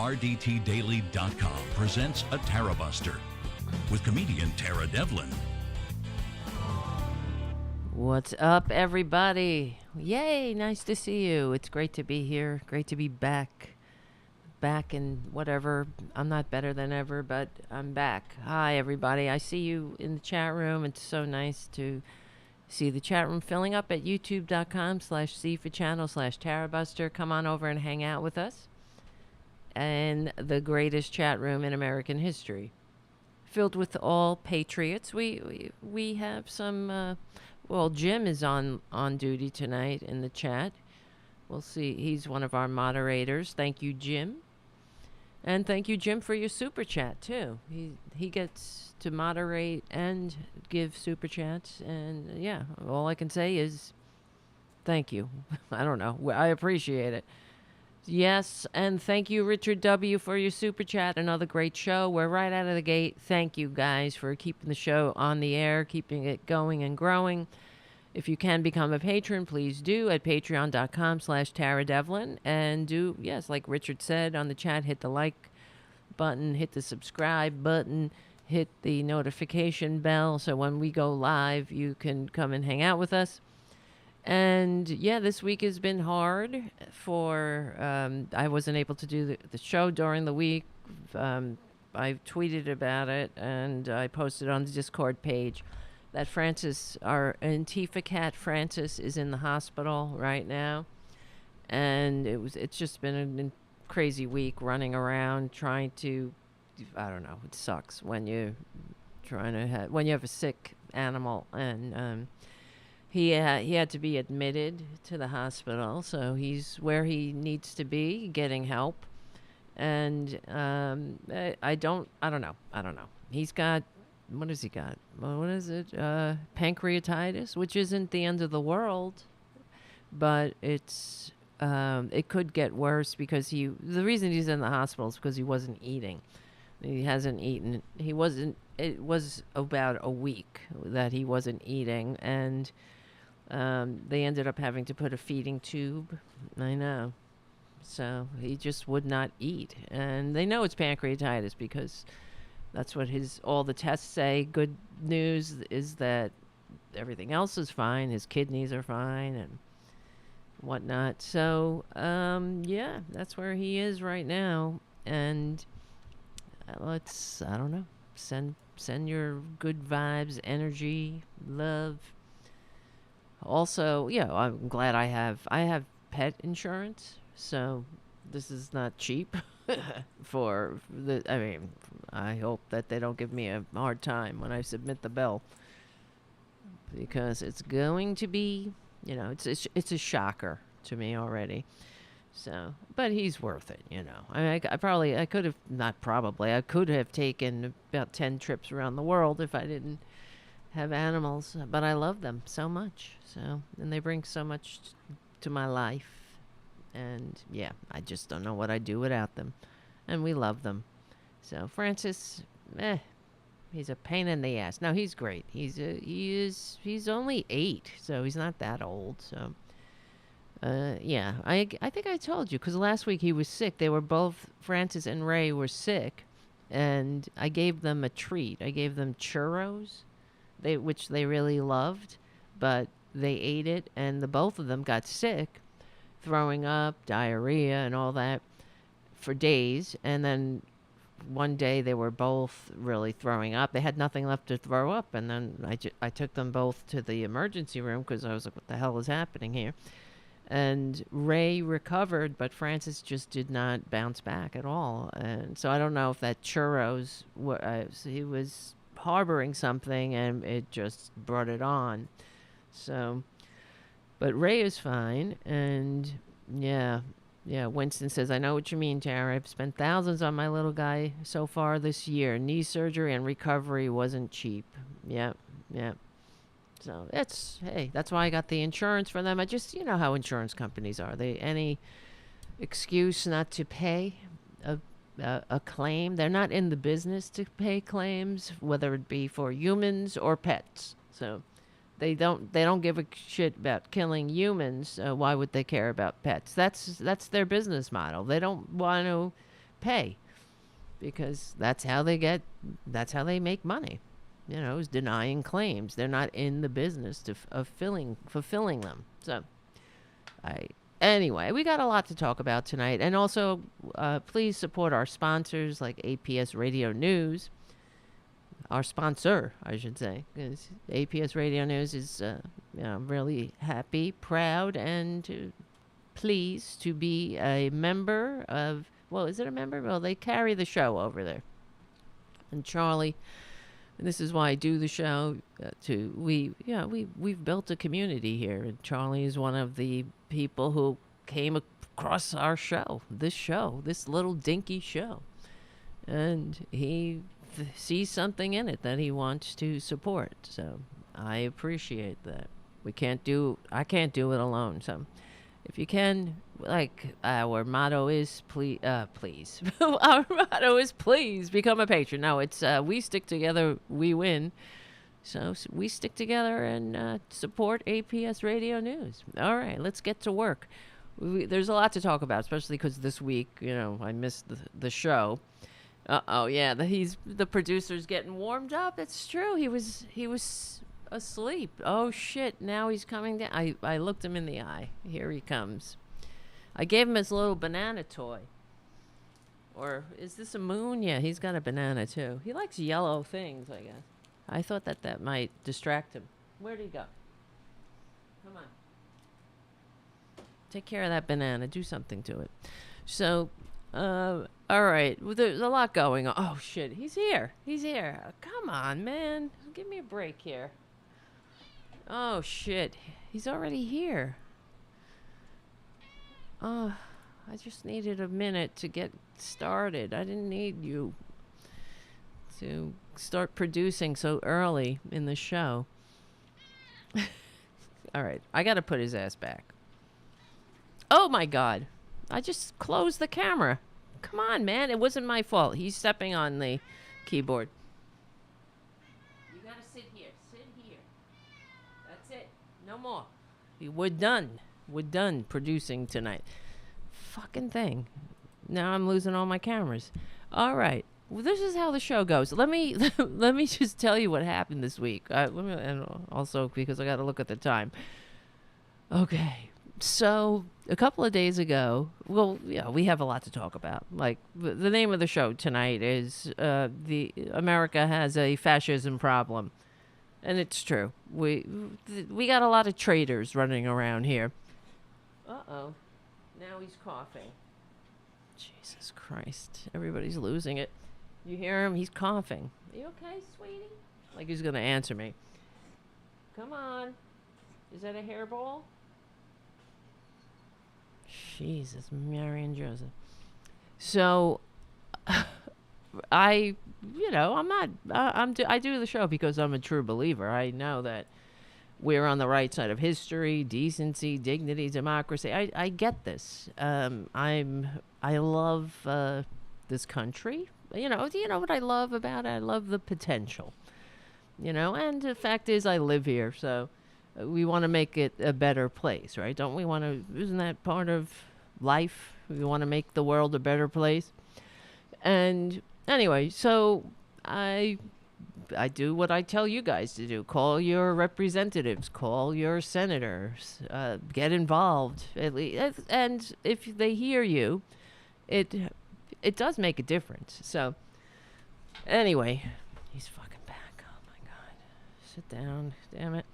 RDTDaily.com presents a Tarabuster with comedian Tara Devlin. What's up, everybody? Yay, nice to see you. It's great to be here. Great to be back. Back in whatever. I'm not better than ever, but I'm back. Hi, everybody. I see you in the chat room. It's so nice to see the chat room filling up at youtube.com/C for channel/Tarabuster. Come on over and hang out with us. And the greatest chat room in American history. Filled with all patriots. We have some... well, Jim is on duty tonight in the chat. We'll see. He's one of our moderators. Thank you, Jim. And thank you, Jim, for your super chat, too. He gets to moderate and give super chats. And, yeah, all I can say is thank you. I don't know. I appreciate it. Yes, and thank you, Richard W., for your super chat. Another great show. We're right out of the gate. Thank you, guys, for keeping the show on the air, keeping it going and growing. If you can become a patron, please do at patreon.com/TaraDevlin. And do, yes, like Richard said on the chat, hit the like button, hit the subscribe button, hit the notification bell. So when we go live, you can come and hang out with us. And yeah, this week has been hard for, I wasn't able to do the show during the week. I tweeted about it and I posted on the Discord page that Francis, our Antifa cat Francis, is in the hospital right now. And it's just been a crazy week running around trying to, I don't know, it sucks when you're when you have a sick animal. And he had to be admitted to the hospital, so he's where he needs to be, getting help. And I don't know. He's got, what has he got? What is it? Pancreatitis, which isn't the end of the world, but it could get worse because the reason he's in the hospital is because he wasn't eating. He hasn't eaten. It was about a week that he wasn't eating, and they ended up having to put a feeding tube. I know. So he just would not eat. And they know it's pancreatitis because that's what all the tests say. Good news is that everything else is fine. His kidneys are fine and whatnot. So, yeah, that's where he is right now. And let's, I don't know, send your good vibes, energy, love. Also, yeah, I'm glad I have pet insurance, so this is not cheap. I hope that they don't give me a hard time when I submit the bill, because it's going to be, it's a shocker to me already. So, but he's worth it, I could have taken about 10 trips around the world if I didn't have animals, but I love them so much. So, and they bring so much to my life. And yeah, I just don't know what I'd do without them. And we love them. So Francis, he's a pain in the ass. No, he's great. He's only 8, so he's not that old. So, yeah, I think I told you, because last week he was sick. They were both, Francis and Ray were sick, and I gave them a treat. I gave them churros, which they really loved, but they ate it, and the both of them got sick, throwing up, diarrhea, and all that for days. And then one day they were both really throwing up. They had nothing left to throw up, and then I took them both to the emergency room because I was like, what the hell is happening here? And Ray recovered, but Francis just did not bounce back at all. And so I don't know if that churros, he was harboring something and it just brought it on. So, but Ray is fine. And yeah, Winston says, I know what you mean, Tara. I've spent thousands on my little guy so far this year. Knee surgery and recovery wasn't cheap. Yep. So that's why I got the insurance for them. I just, how insurance companies are. Any excuse not to pay a claim. They're not in the business to pay claims, whether it be for humans or pets. So they don't give a shit about killing humans. Why would they care about pets? That's their business model. They don't want to pay, because that's how they make money. Is denying claims. They're not in the business of fulfilling them. So, anyway, we got a lot to talk about tonight. And also, please support our sponsors like APS Radio News. Our sponsor, I should say, because APS Radio News is, really happy, proud, and pleased to be a member of. Well, is it a member? Well, they carry the show over there. And Charlie, and this is why I do the show. We've built a community here, and Charlie is one of the people who came across our show, this little dinky show, and he sees something in it that he wants to support. So I appreciate that. I can't do it alone. So if you can, like our motto is please. Our motto is please become a patron. No, it's we stick together, we win. So we stick together and support APS Radio News. All right, let's get to work. There's a lot to talk about, especially because this week, I missed the show. Yeah, the producer's getting warmed up. It's true. He was asleep. Oh shit! Now he's coming down. I looked him in the eye. Here he comes. I gave him his little banana toy. Or is this a moon? Yeah, he's got a banana too. He likes yellow things, I guess. I thought that might distract him. Where'd he go? Come on. Take care of that banana. Do something to it. So, all right. Well, there's a lot going on. Oh, shit. He's here. Come on, man. Give me a break here. Oh, shit. He's already here. I just needed a minute to get started. I didn't need you to start producing so early in the show. All right. I got to put his ass back. Oh, my God. I just closed the camera. Come on, man. It wasn't my fault. He's stepping on the keyboard. You got to sit here. That's it. No more. We're done. We're done producing tonight. Fucking thing. Now I'm losing all my cameras. All right. Well, this is how the show goes. Let me just tell you what happened this week. And also because I got to look at the time. Okay. So a couple of days ago, we have a lot to talk about. Like the name of the show tonight is the America has a fascism problem, and it's true. We got a lot of traitors running around here. Uh-oh, now he's coughing. Jesus Christ, everybody's losing it. You hear him? He's coughing. Are you okay, sweetie? Like he's gonna answer me. Come on, is that a hairball? Jesus, Mary and Joseph. So, I do the show because I'm a true believer. I know that we're on the right side of history, decency, dignity, democracy. I get this. I love this country. You know what I love about it? I love the potential. And the fact is I live here, so we want to make it a better place, right? Don't we want to? Isn't that part of life? We want to make the world a better place. And anyway, so I do what I tell you guys to do. Call your representatives, call your senators, get involved at least. And if they hear you, it does make a difference. So anyway, he's fucking back. Oh my God. Sit down, damn it.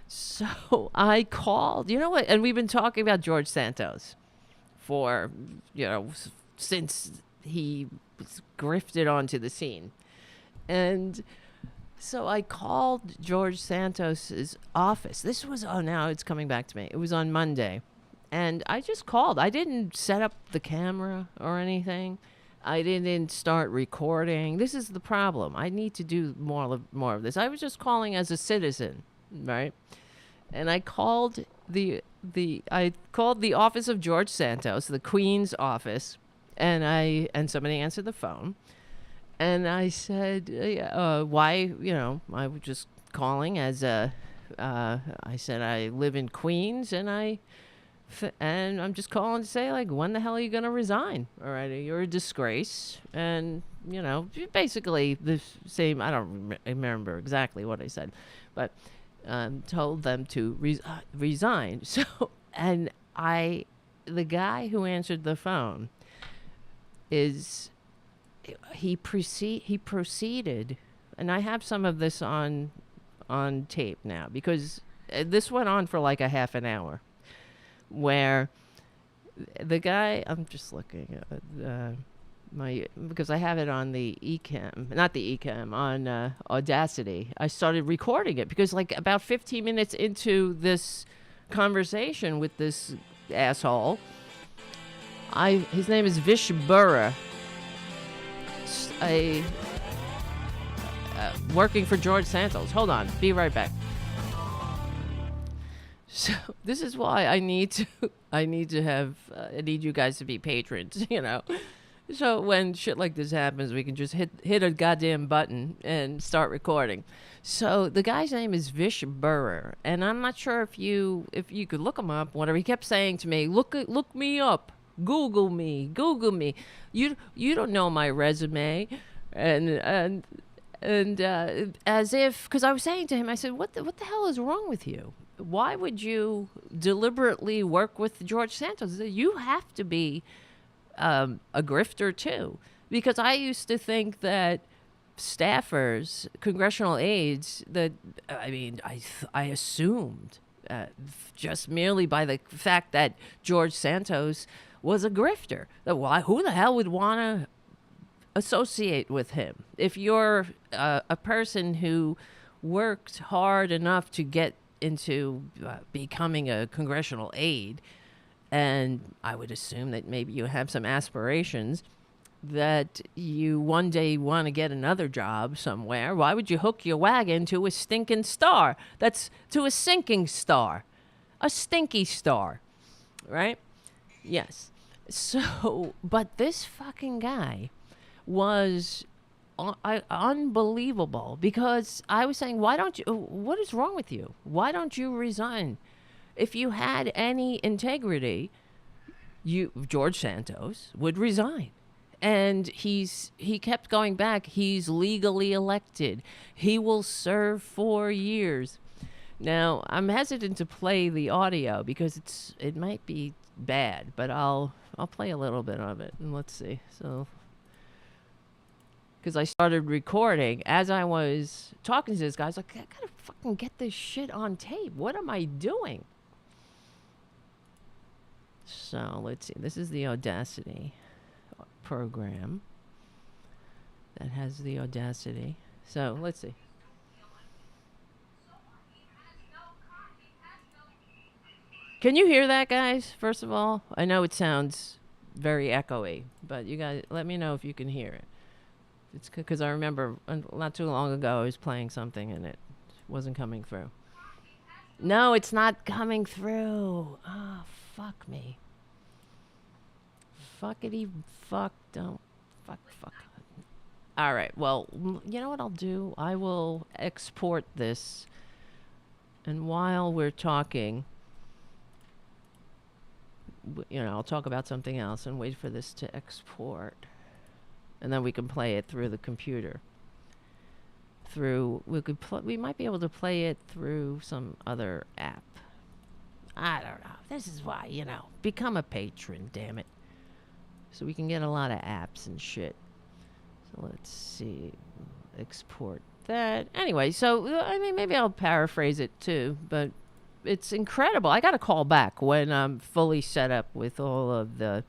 So I called, you know what? And we've been talking about George Santos for, since he was grifted onto the scene. And so I called George Santos's office. This was, now it's coming back to me. It was on Monday. And I just called. I didn't set up the camera or anything. I didn't start recording. This is the problem. I need to do more of this. I was just calling as a citizen, right? And I called the office of George Santos, the Queen's office, and somebody answered the phone. And I said, why, I was just calling as I said, I live in Queens and I And I'm just calling to say, like, when the hell are you going to resign already? You're a disgrace. And, you know, basically the same, I don't remember exactly what I said, but told them to resign. So, and the guy who answered the phone he proceeded, and I have some of this on tape now, because this went on for like a half an hour, where the guy, I'm just looking at because I have it on the not the Ecamm, on Audacity. I started recording it because like about 15 minutes into this conversation with this asshole, his name is Vish Burra, working for George Santos. Hold on, be right back. So this is why I need you guys to be patrons, you know. So when shit like this happens, we can just hit a goddamn button and start recording. So the guy's name is Vish Burra, and I'm not sure if you could look him up. Whatever, he kept saying to me, look me up, Google me. You don't know my resume, and as if, because I was saying to him, I said, what the hell is wrong with you? Why would you deliberately work with George Santos? You have to be a grifter too, because I used to think that staffers, congressional aides, that I assumed just merely by the fact that George Santos was a grifter, that who the hell would want to associate with him? If you're a person who worked hard enough to get into becoming a congressional aide, and I would assume that maybe you have some aspirations that you one day want to get another job somewhere, why would you hook your wagon to a stinking star? That's to a sinking star, a stinky star, right? Yes. So, but this fucking guy was unbelievable, because I was saying, what is wrong with you? Why don't you resign? If you had any integrity, George Santos would resign. And he kept going back. He's legally elected. He will serve 4 years. Now, I'm hesitant to play the audio because it might be bad, but I'll play a little bit of it, and let's see. So, because I started recording as I was talking to this guy, I was like, I gotta fucking get this shit on tape. What am I doing? So let's see. This is the Audacity program that has the Audacity. So let's see. Can you hear that, guys? First of all, I know it sounds very echoey, but you guys let me know if you can hear it. It's because I remember not too long ago I was playing something and it wasn't coming through. No, it's not coming through. Ah, oh, fuck me. Fuckity fuck, don't fuck. All right, well, you know what I'll do? I will export this, and while we're talking, I'll talk about something else and wait for this to export, and then we can play it through the computer. We might be able to play it through some other app. I don't know. This is why, become a patron, damn it. So we can get a lot of apps and shit. So let's see. Export that. Anyway, so, maybe I'll paraphrase it too, but it's incredible. I got to call back when I'm fully set up with all of the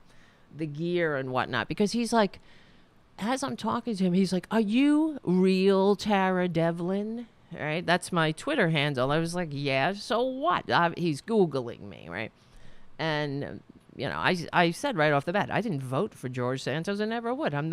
gear and whatnot, because he's like, as I'm talking to him, he's like, are you real Tara Devlin? Right? That's my Twitter handle. I was like, yeah, so what? He's Googling me, right? And, I said right off the bat, I didn't vote for George Santos. I never would. I'm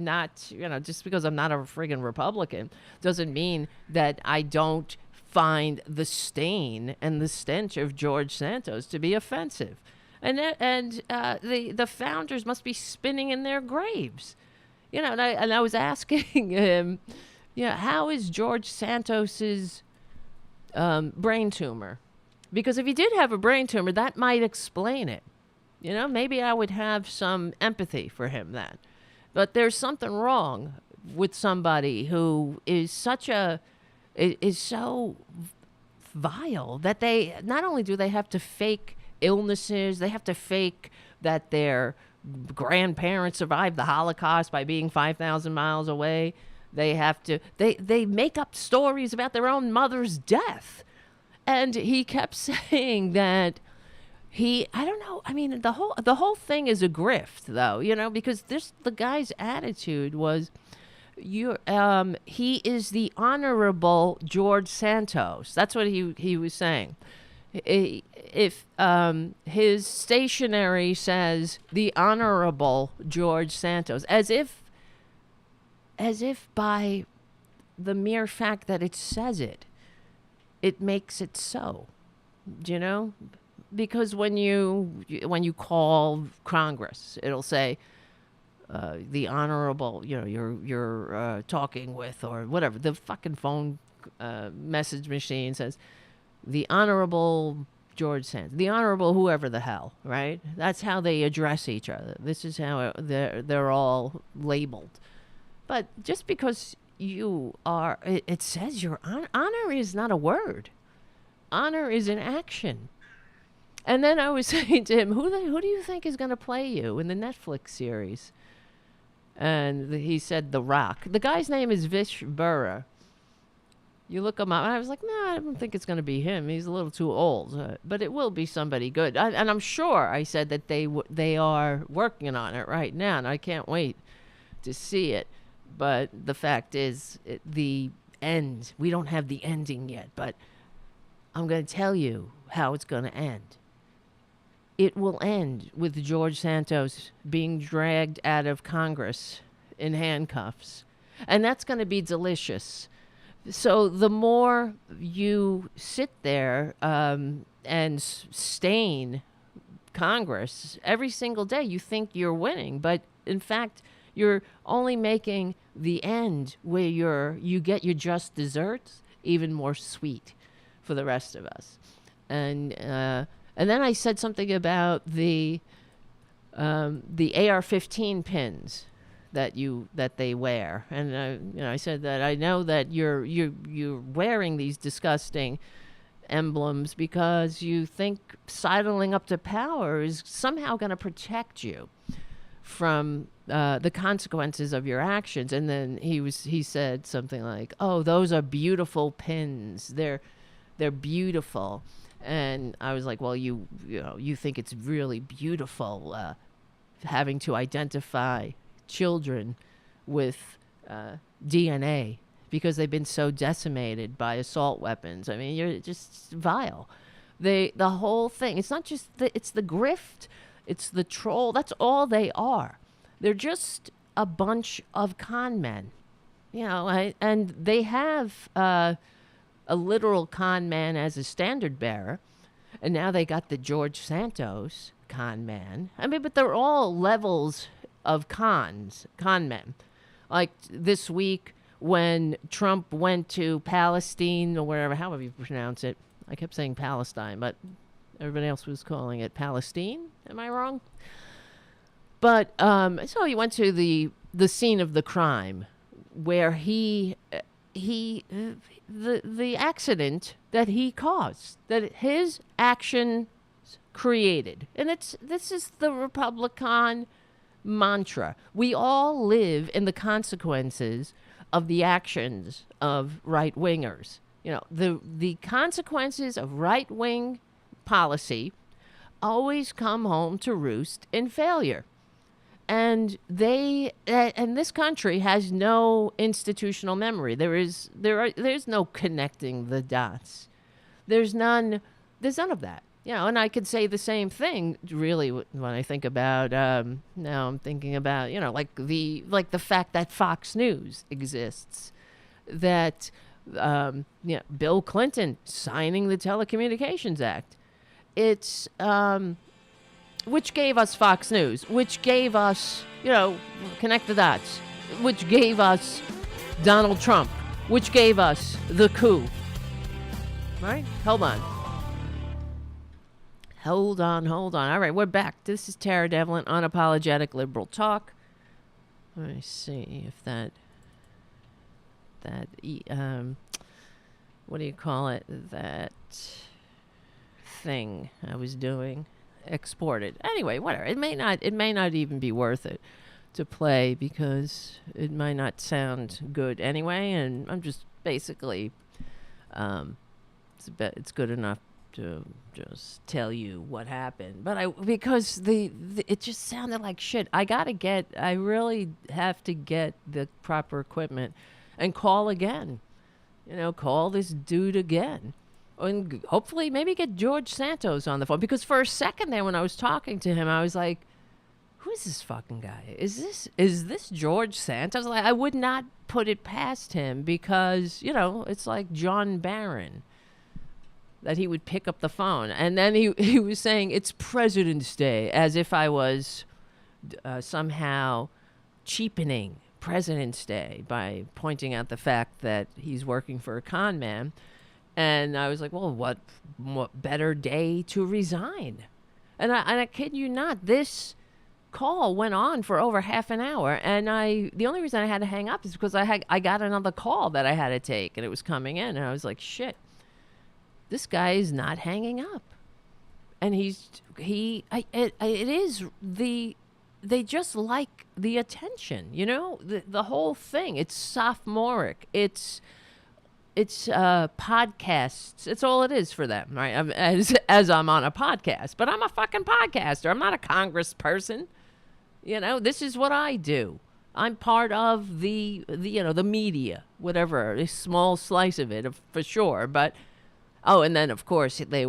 not, just because I'm not a friggin' Republican doesn't mean that I don't find the stain and the stench of George Santos to be offensive. And the founders must be spinning in their graves. And I was asking him, how is George Santos's brain tumor? Because if he did have a brain tumor, that might explain it. You know, maybe I would have some empathy for him then. But there's something wrong with somebody who is so vile that they not only do they have to fake illnesses, they have to fake that their grandparents survived the Holocaust by being 5,000 miles away. They have to they make up stories about their own mother's death. And he kept saying that I don't know. I mean, the whole thing is a grift, though, you know, because the guy's attitude was, he is the Honorable George Santos. That's what he was saying. If his stationery says the Honorable George Santos, as if by the mere fact that it says it makes it so, you know. Because when you call Congress, it'll say the Honorable, you know, you're talking with, or whatever. The fucking phone message machine says the Honorable George Santos, the Honorable whoever the hell, right? That's how they address each other. This is how they're all labeled. But just because you are, it says your honor is not a word. Honor is an action. And then I was saying to him, who do you think is going to play you in the Netflix series? And he said The Rock. The guy's name is Vish Burra. You look him up. And I was like, no, I don't think it's going to be him. He's a little too old. But it will be somebody good. And I'm sure, I said, that they are working on it right now. And I can't wait to see it. But the fact is, the end, we don't have the ending yet. But I'm going to tell you how it's going to end. It will end with George Santos being dragged out of Congress in handcuffs. And that's going to be delicious. So the more you sit there and stain Congress every single day, you think you're winning. But in fact, you're only making the end where you get your just desserts even more sweet for the rest of us. And then I said something about the AR-15 pins that they wear, and I said that I know that you're wearing these disgusting emblems because you think sidling up to power is somehow going to protect you from the consequences of your actions. And then he said something like, "Oh, those are beautiful pins. They're beautiful." And I was like, well, you think it's really beautiful having to identify children with DNA because they've been so decimated by assault weapons. I mean, you're just vile. The whole thing, it's not just it's the grift, it's the troll. That's all they are. They're just a bunch of con men, you know, and they have a literal con man as a standard bearer, and now they got the George Santos con man. I mean, but they're all levels of con men. Like this week when Trump went to Palestine or wherever, however you pronounce it. I kept saying Palestine, but everybody else was calling it Palestine. Am I wrong? But so he went to the scene of the crime where the accident that he caused, that his actions created. And this is the Republican mantra. We all live in the consequences of the actions of right-wingers. You know, the consequences of right-wing policy always come home to roost in failure. And this country has no institutional memory. There's no connecting the dots. There's none of that. You know, and I could say the same thing really when I think about now I'm thinking about, you know, like the fact that Fox News exists, that Bill Clinton signing the Telecommunications Act. It's which gave us Fox News, which gave us, you know, connect the dots, which gave us Donald Trump, which gave us the coup. Right? Hold on. Hold on. All right, we're back. This is Tara Devlin, Unapologetic Liberal Talk. Let me see if what do you call it? That thing I was doing, exported. Anyway, whatever. It may not even be worth it to play because it might not sound good anyway, and I'm just basically, it's good enough to just tell you what happened. But because it just sounded like shit. I really have to get the proper equipment and call again. Call this dude again. And hopefully maybe get George Santos on the phone. Because for a second there when I was talking to him, I was like, who is this fucking guy? Is this George Santos? Like, I would not put it past him because, it's like John Barron, that he would pick up the phone. And then he was saying it's President's Day, as if I was somehow cheapening President's Day by pointing out the fact that he's working for a con man. And I was like, well, what better day to resign? And I kid you not, this call went on for over half an hour. And the only reason I had to hang up is because I got another call that I had to take, and it was coming in. And I was like, shit, this guy is not hanging up. And they just like the attention, the whole thing. It's sophomoric. It's podcasts. It's all it is for them, right? As I'm on a podcast, but I'm a fucking podcaster. I'm not a congressperson. This is what I do. I'm part of the media, whatever, a small slice of it, for sure. But and then of course he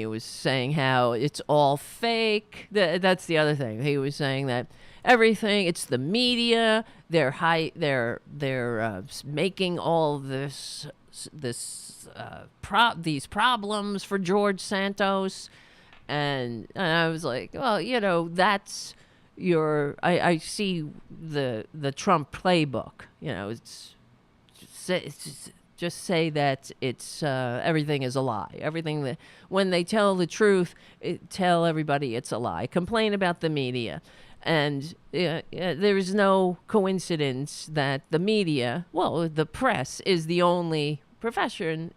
was saying how it's all fake. That's the other thing. He was saying that everything, it's the media. They're making all these problems for George Santos, and I was like, well, that's I see the Trump playbook. It's just say that it's everything is a lie. Everything that when they tell the truth, tell everybody it's a lie. Complain about the media. And there is no coincidence that the media, the press, is the only profession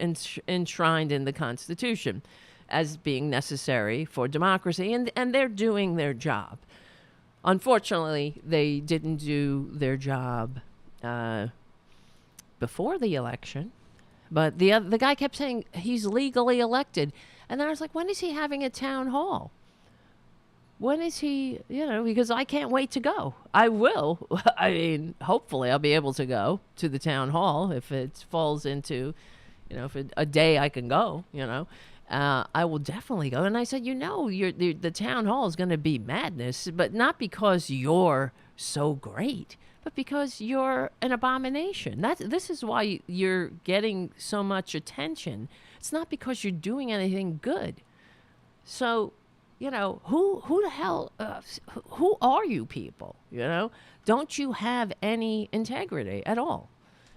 enshrined in the Constitution as being necessary for democracy. And they're doing their job. Unfortunately, they didn't do their job before the election. But the guy kept saying he's legally elected. And then I was like, when is he having a town hall? When is he, because I can't wait to go. I will. I mean, hopefully I'll be able to go to the town hall if it falls into, if a day I can go, I will definitely go. And I said, the town hall is going to be madness, but not because you're so great, but because you're an abomination. This is why you're getting so much attention. It's not because you're doing anything good. So, who the hell, who are you people? Don't you have any integrity at all?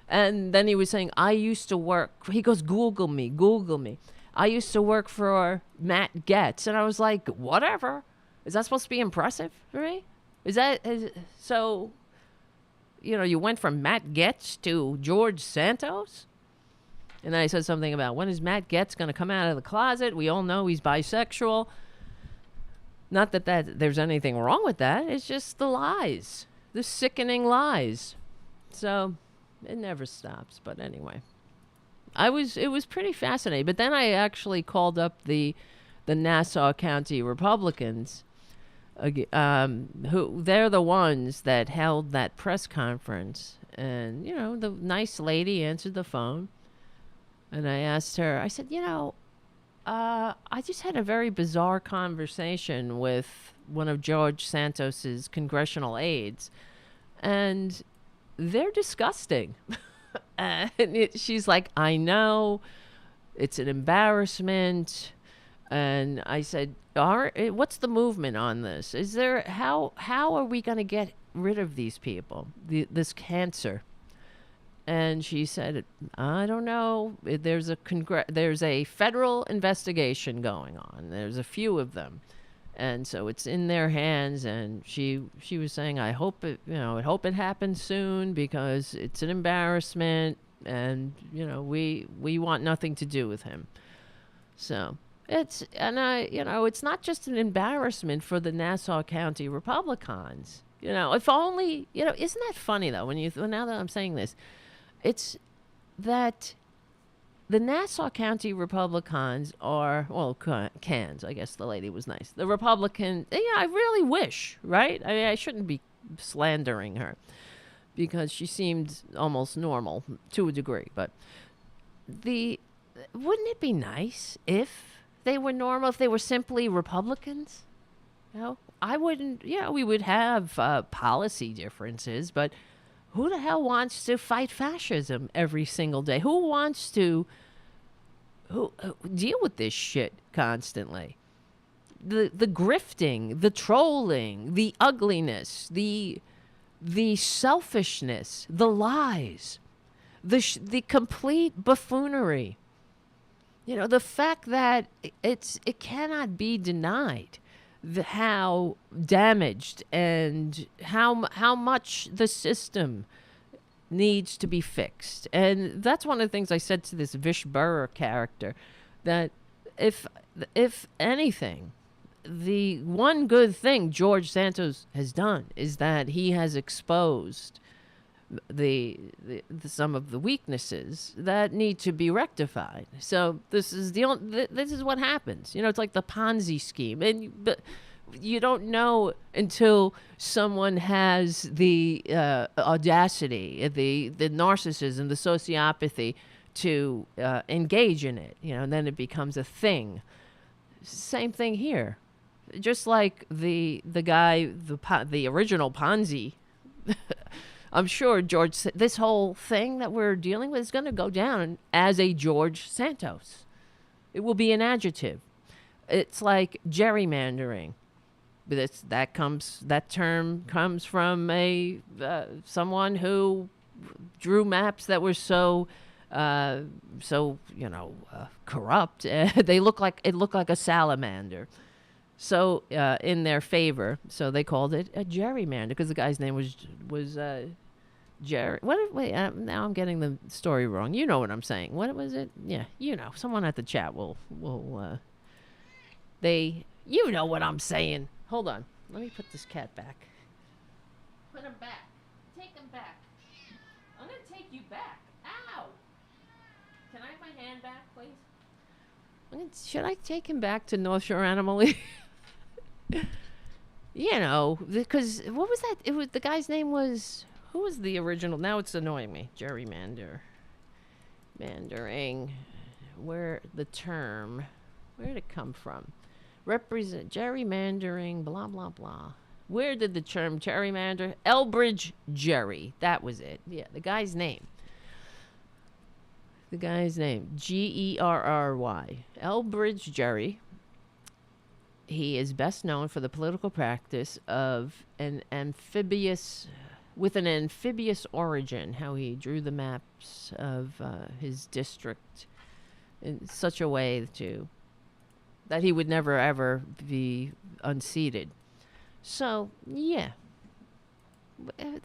And then he was saying, I used to work, he goes, Google me. I used to work for Matt Gaetz. And I was like, whatever. Is that supposed to be impressive for me? So, you went from Matt Gaetz to George Santos? And then I said something about, when is Matt Gaetz going to come out of the closet? We all know he's bisexual. Not that there's anything wrong with that. It's just the lies, the sickening lies. So it never stops. But anyway, it was pretty fascinating. But then I actually called up the Nassau County Republicans, who they're the ones that held that press conference. And, the nice lady answered the phone. And I asked her, I said, I just had a very bizarre conversation with one of George Santos's congressional aides, and they're disgusting. And she's like, I know, it's an embarrassment. And I said, what's the movement on this? Is there how are we going to get rid of these people, this cancer? And she said, I don't know. There's a federal investigation going on. There's a few of them. And so it's in their hands. And she was saying, I hope it happens soon because it's an embarrassment. And, we want nothing to do with him. So it's not just an embarrassment for the Nassau County Republicans. If only, isn't that funny though? Now that I'm saying this, it's that the Nassau County Republicans are, cans, I guess the lady was nice. The Republican, I really wish, right? I mean, I shouldn't be slandering her because she seemed almost normal to a degree. But wouldn't it be nice if they were normal, if they were simply Republicans? I wouldn't, we would have policy differences, but who the hell wants to fight fascism every single day? Who wants to deal with this shit constantly? The grifting, the trolling, the ugliness, the selfishness, the lies, the complete buffoonery. The fact that it cannot be denied how damaged and how much the system needs to be fixed. And that's one of the things I said to this Vish Burr character, that if anything, the one good thing George Santos has done is that he has exposed the some of the weaknesses that need to be rectified. So this is this is what happens. It's like the Ponzi scheme, but you don't know until someone has the audacity, the narcissism, the sociopathy to engage in it. And then it becomes a thing. Same thing here. Just like the guy, the original Ponzi. I'm sure this whole thing that we're dealing with is going to go down as a George Santos. It will be an adjective. It's like gerrymandering. That term comes from someone who drew maps that were so corrupt. It looked like a salamander. So in their favor, so they called it a gerrymander because the guy's name was Jerry. Wait, now I'm getting the story wrong. You know what I'm saying? What was it? Yeah, someone at the chat will you know what I'm saying. Hold on, let me put this cat back. Put him back. Take him back. I'm gonna take you back. Ow! Can I have my hand back, please? Should I take him back to North Shore Animal League? Because what was that? It was the guy's name was, who was the original? Now it's annoying me. Mandering. Where did it come from? Gerrymandering, blah, blah, blah. Where did the term gerrymander? Elbridge Gerry. That was it. Yeah, the guy's name. Gerry. Elbridge Gerry. He is best known for the political practice of an amphibious origin, how he drew the maps of his district in such a way that he would never ever be unseated. So, yeah.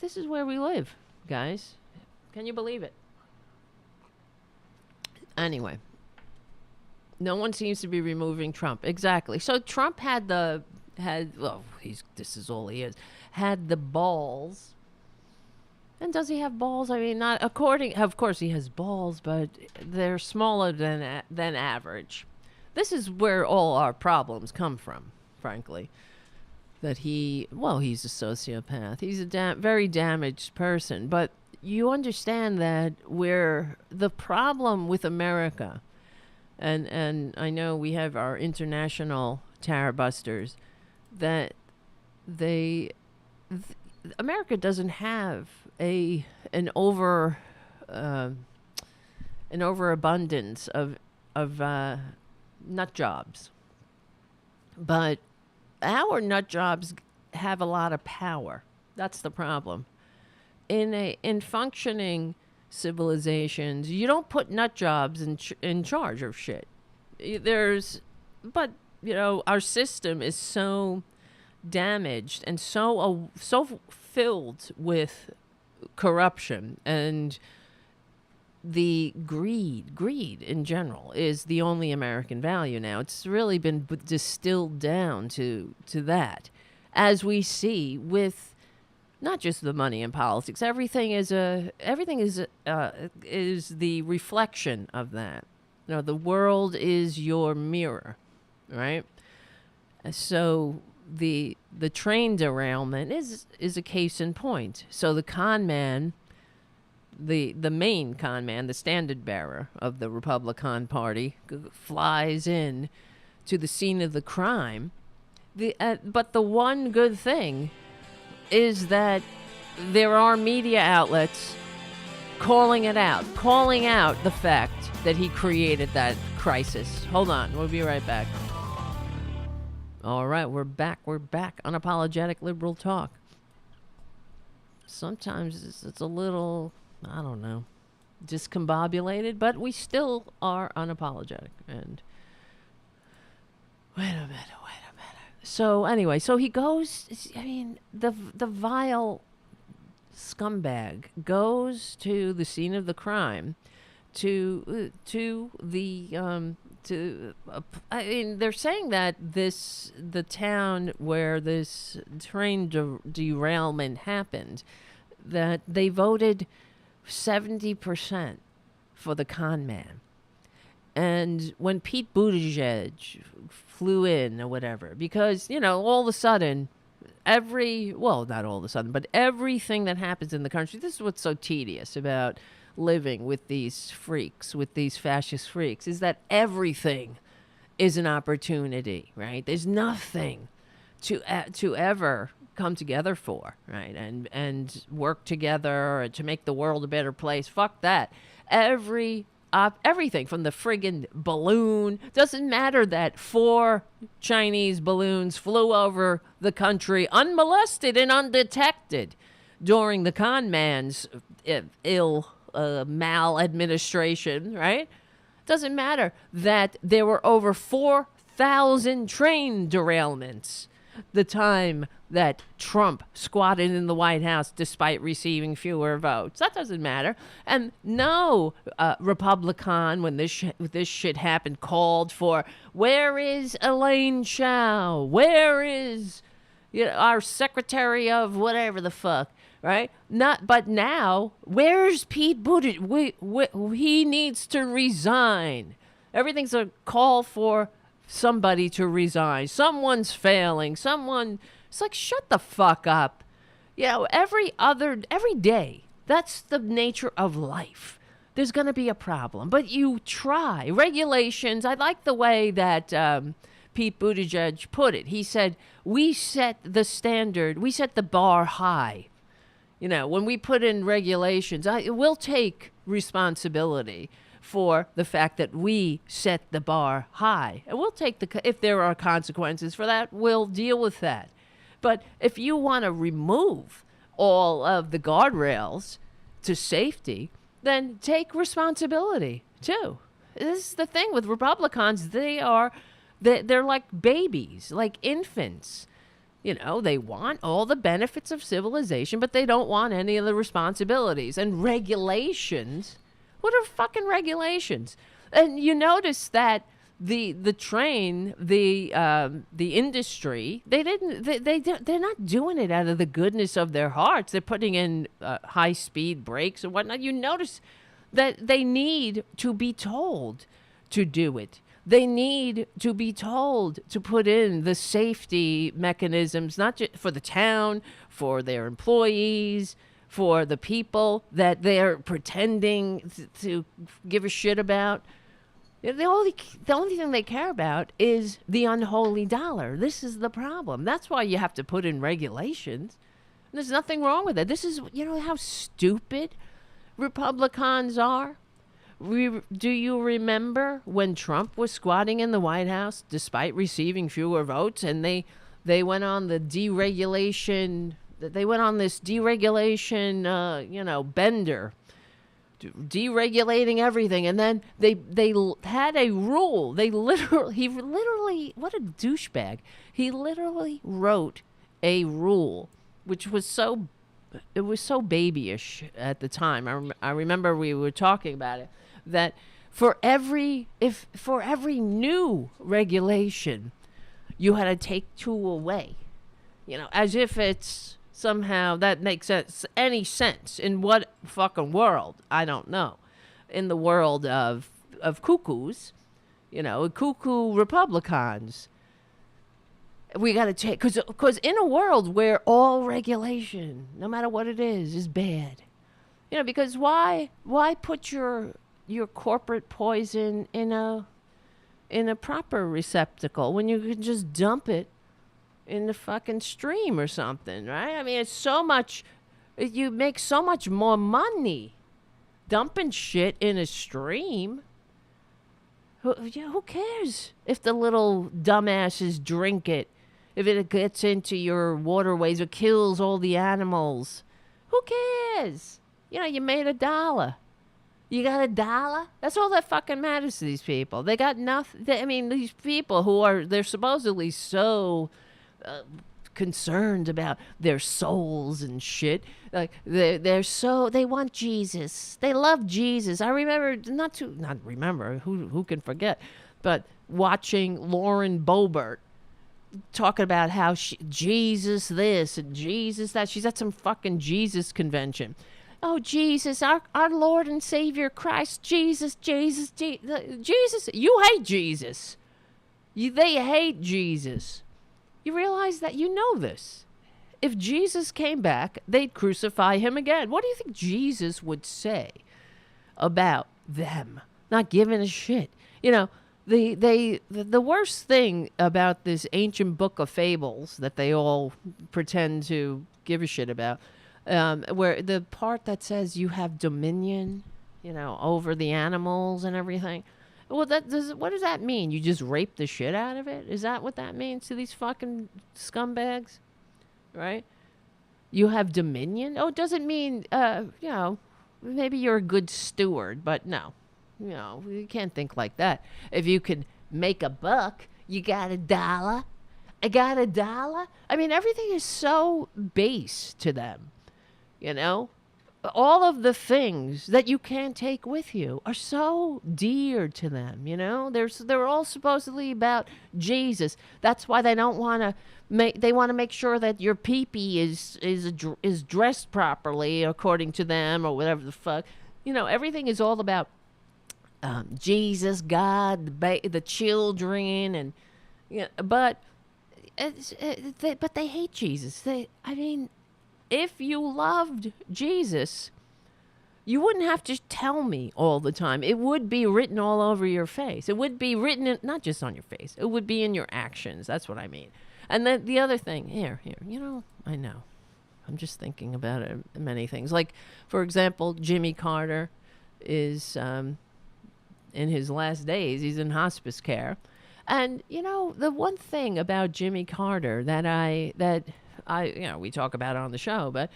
This is where we live, guys. Can you believe it? Anyway. No one seems to be removing Trump. Exactly. So Trump had the balls. And does he have balls? I mean, of course he has balls, but they're smaller than average. This is where all our problems come from, frankly. That he's a sociopath. He's a very damaged person. But you understand that where the problem with America, and I know we have our international Tarabusters, that America doesn't have an overabundance of nut jobs, but our nut jobs have a lot of power. That's the problem. In functioning civilizations, you don't put nut jobs in charge of shit. But our system is so damaged and so filled with corruption, and the greed in general is the only American value now. It's really been distilled down to that, as we see with not just the money in politics. Everything is the reflection of that. The world is your mirror, right? So the train derailment is a case in point. So the con man, the main con man, the standard bearer of the Republican Party, flies in to the scene of the crime. But the one good thing is that there are media outlets calling out the fact that he created that crisis. Hold on, we'll be right back. All right, we're back. Unapologetic liberal talk. Sometimes it's a little, I don't know, discombobulated, but we still are unapologetic. And wait a minute. So anyway, he goes, the vile scumbag goes to the scene of the crime they're saying that the town where this train derailment happened, that they voted 70% for the con man. And when Pete Buttigieg flew in or whatever, because, all of a sudden, not all of a sudden, but everything that happens in the country, this is what's so tedious about living with these freaks, with these fascist freaks, is that everything is an opportunity, right? There's nothing to ever come together for, right? And work together to make the world a better place. Fuck that. Everything from the friggin' balloon. Doesn't matter that 4 Chinese balloons flew over the country unmolested and undetected during the con man's maladministration, right? Doesn't matter that there were over 4,000 train derailments the time that Trump squatted in the White House despite receiving fewer votes. That doesn't matter. And no Republican, when this shit happened, called for, where is Elaine Chao? Where is our secretary of whatever the fuck? Right? But now, where's Pete Buttigieg? He needs to resign. Everything's a call for somebody to resign. Someone's failing. It's like, shut the fuck up. Every day, that's the nature of life. There's going to be a problem, but you try. Regulations, I like the way that Pete Buttigieg put it. He said, we set the standard, we set the bar high. When we put in regulations, we'll take responsibility for the fact that we set the bar high. And we'll take if there are consequences for that, we'll deal with that. But if you want to remove all of the guardrails to safety, then take responsibility too. This is the thing with Republicans. They're like babies, like infants. They want all the benefits of civilization, but they don't want any of the responsibilities. And regulations, what are fucking regulations? And you notice that the train, the industry, they're not doing it out of the goodness of their hearts. They're putting in high speed brakes and whatnot. You notice that they need to be told to do it. They need to be told to put in the safety mechanisms, not just for the town, for their employees, for the people that they're pretending to give a shit about. The only thing they care about is the unholy dollar. This is the problem. That's why you have to put in regulations. There's nothing wrong with it. This is, how stupid Republicans are? Do you remember when Trump was squatting in the White House despite receiving fewer votes, and they went on the deregulation? They went on this deregulation, bender, deregulating everything, and then they had a rule. He literally, what a douchebag. He literally wrote a rule, which was so babyish at the time. I remember we were talking about it, that for every new regulation, you had to take 2 away, as if it's somehow that makes any sense in what fucking world. I don't know. In the world of cuckoos, cuckoo Republicans, we got to take, because in a world where all regulation, no matter what it is bad, because why put your corporate poison in a proper receptacle when you can just dump it in the fucking stream or something, right? I mean, it's so much, you make so much more money dumping shit in a stream. Who cares if the little dumbasses drink it? If it gets into your waterways, it kills all the animals. Who cares? You made $1. You got $1? That's all that fucking matters to these people. They got nothing. These people they're supposedly so concerned about their souls and shit. Like they want Jesus. They love Jesus. I remember who can forget, but watching Lauren Boebert talking about how Jesus this and Jesus that. She's at some fucking Jesus convention. Oh, Jesus, our Lord and Savior Christ, Jesus. You hate Jesus. They hate Jesus. You realize that? You know this. If Jesus came back, they'd crucify him again. What do you think Jesus would say about them? Not giving a shit. The worst thing about this ancient book of fables that they all pretend to give a shit about, where the part that says you have dominion, over the animals and everything. Well, what does that mean? You just rape the shit out of it? Is that what that means to these fucking scumbags? Right? You have dominion? Oh, it doesn't mean, maybe you're a good steward, but no. You can't think like that. If you could make a buck, you got $1. I got $1. Everything is so base to them. All of the things that you can't take with you are so dear to them. They're all supposedly about Jesus. That's why they don't want to they want to make sure that your pee-pee is dressed properly according to them, or whatever the fuck. Everything is all about Jesus, God, the children, and but they hate Jesus. If you loved Jesus, you wouldn't have to tell me all the time. It would be written all over your face. It would be written not just on your face. It would be in your actions. That's what I mean. And then the other thing, here, I know. I'm just thinking about it, many things. Like, for example, Jimmy Carter is in his last days. He's in hospice care. And, the one thing about Jimmy Carter that I we talk about it on the show, but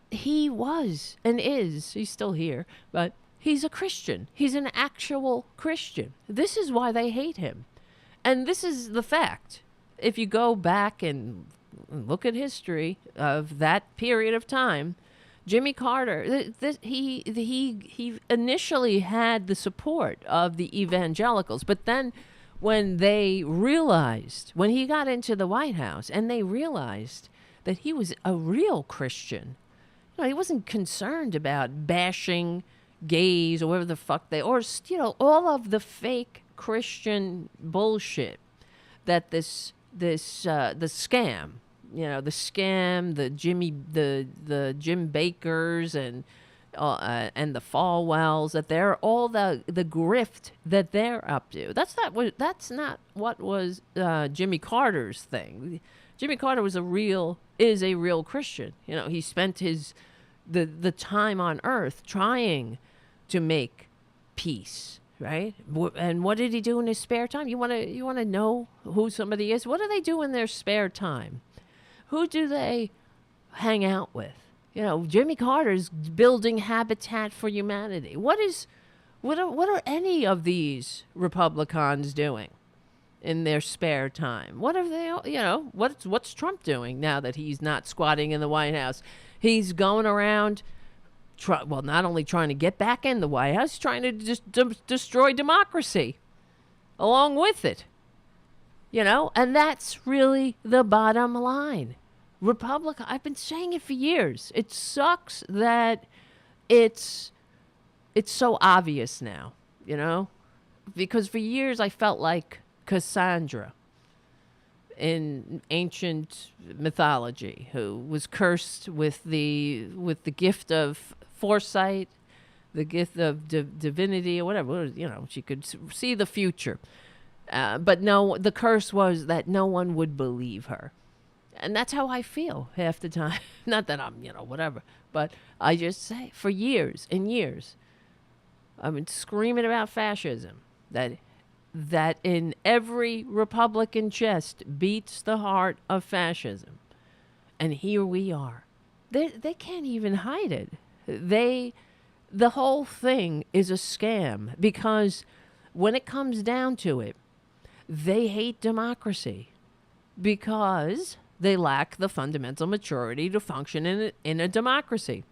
he was and is, he's still here, but he's a Christian. He's an actual Christian. This is why they hate him. And this is the fact. If you go back and look at history of that period of time, Jimmy Carter, he initially had the support of the evangelicals, but then when he got into the White House and they realized that he was a real Christian, he wasn't concerned about bashing gays or whatever the fuck all of the fake Christian bullshit that the scam, the Jim Bakkers and the Falwells, that they're all the grift that they're up to. That's not what was Jimmy Carter's thing. Jimmy Carter is a real Christian. He spent the time on earth trying to make peace, right? And what did he do in his spare time? You want to know who somebody is? What do they do in their spare time? Who do they hang out with? You know, Jimmy Carter's building Habitat for Humanity. What are any of these Republicans doing in their spare time? What are they, you know, what's Trump doing now that he's not squatting in the White House? He's going around, not only trying to get back in the White House, trying to just destroy democracy along with it. You know, and that's really the bottom line. I've been saying it for years. It sucks that it's so obvious now, you know? Because for years I felt like Cassandra in ancient mythology, who was cursed with the gift of foresight, the gift of divinity or whatever, you know, she could see the future. But no, the curse was that no one would believe her. And that's how I feel half the time. Not that I'm, you know, whatever. But I just say, for years and years, I've been screaming about fascism. That in every Republican chest beats the heart of fascism. And here we are. They can't even hide it. The whole thing is a scam. Because when it comes down to it, they hate democracy. Because they lack the fundamental maturity to function in a democracy.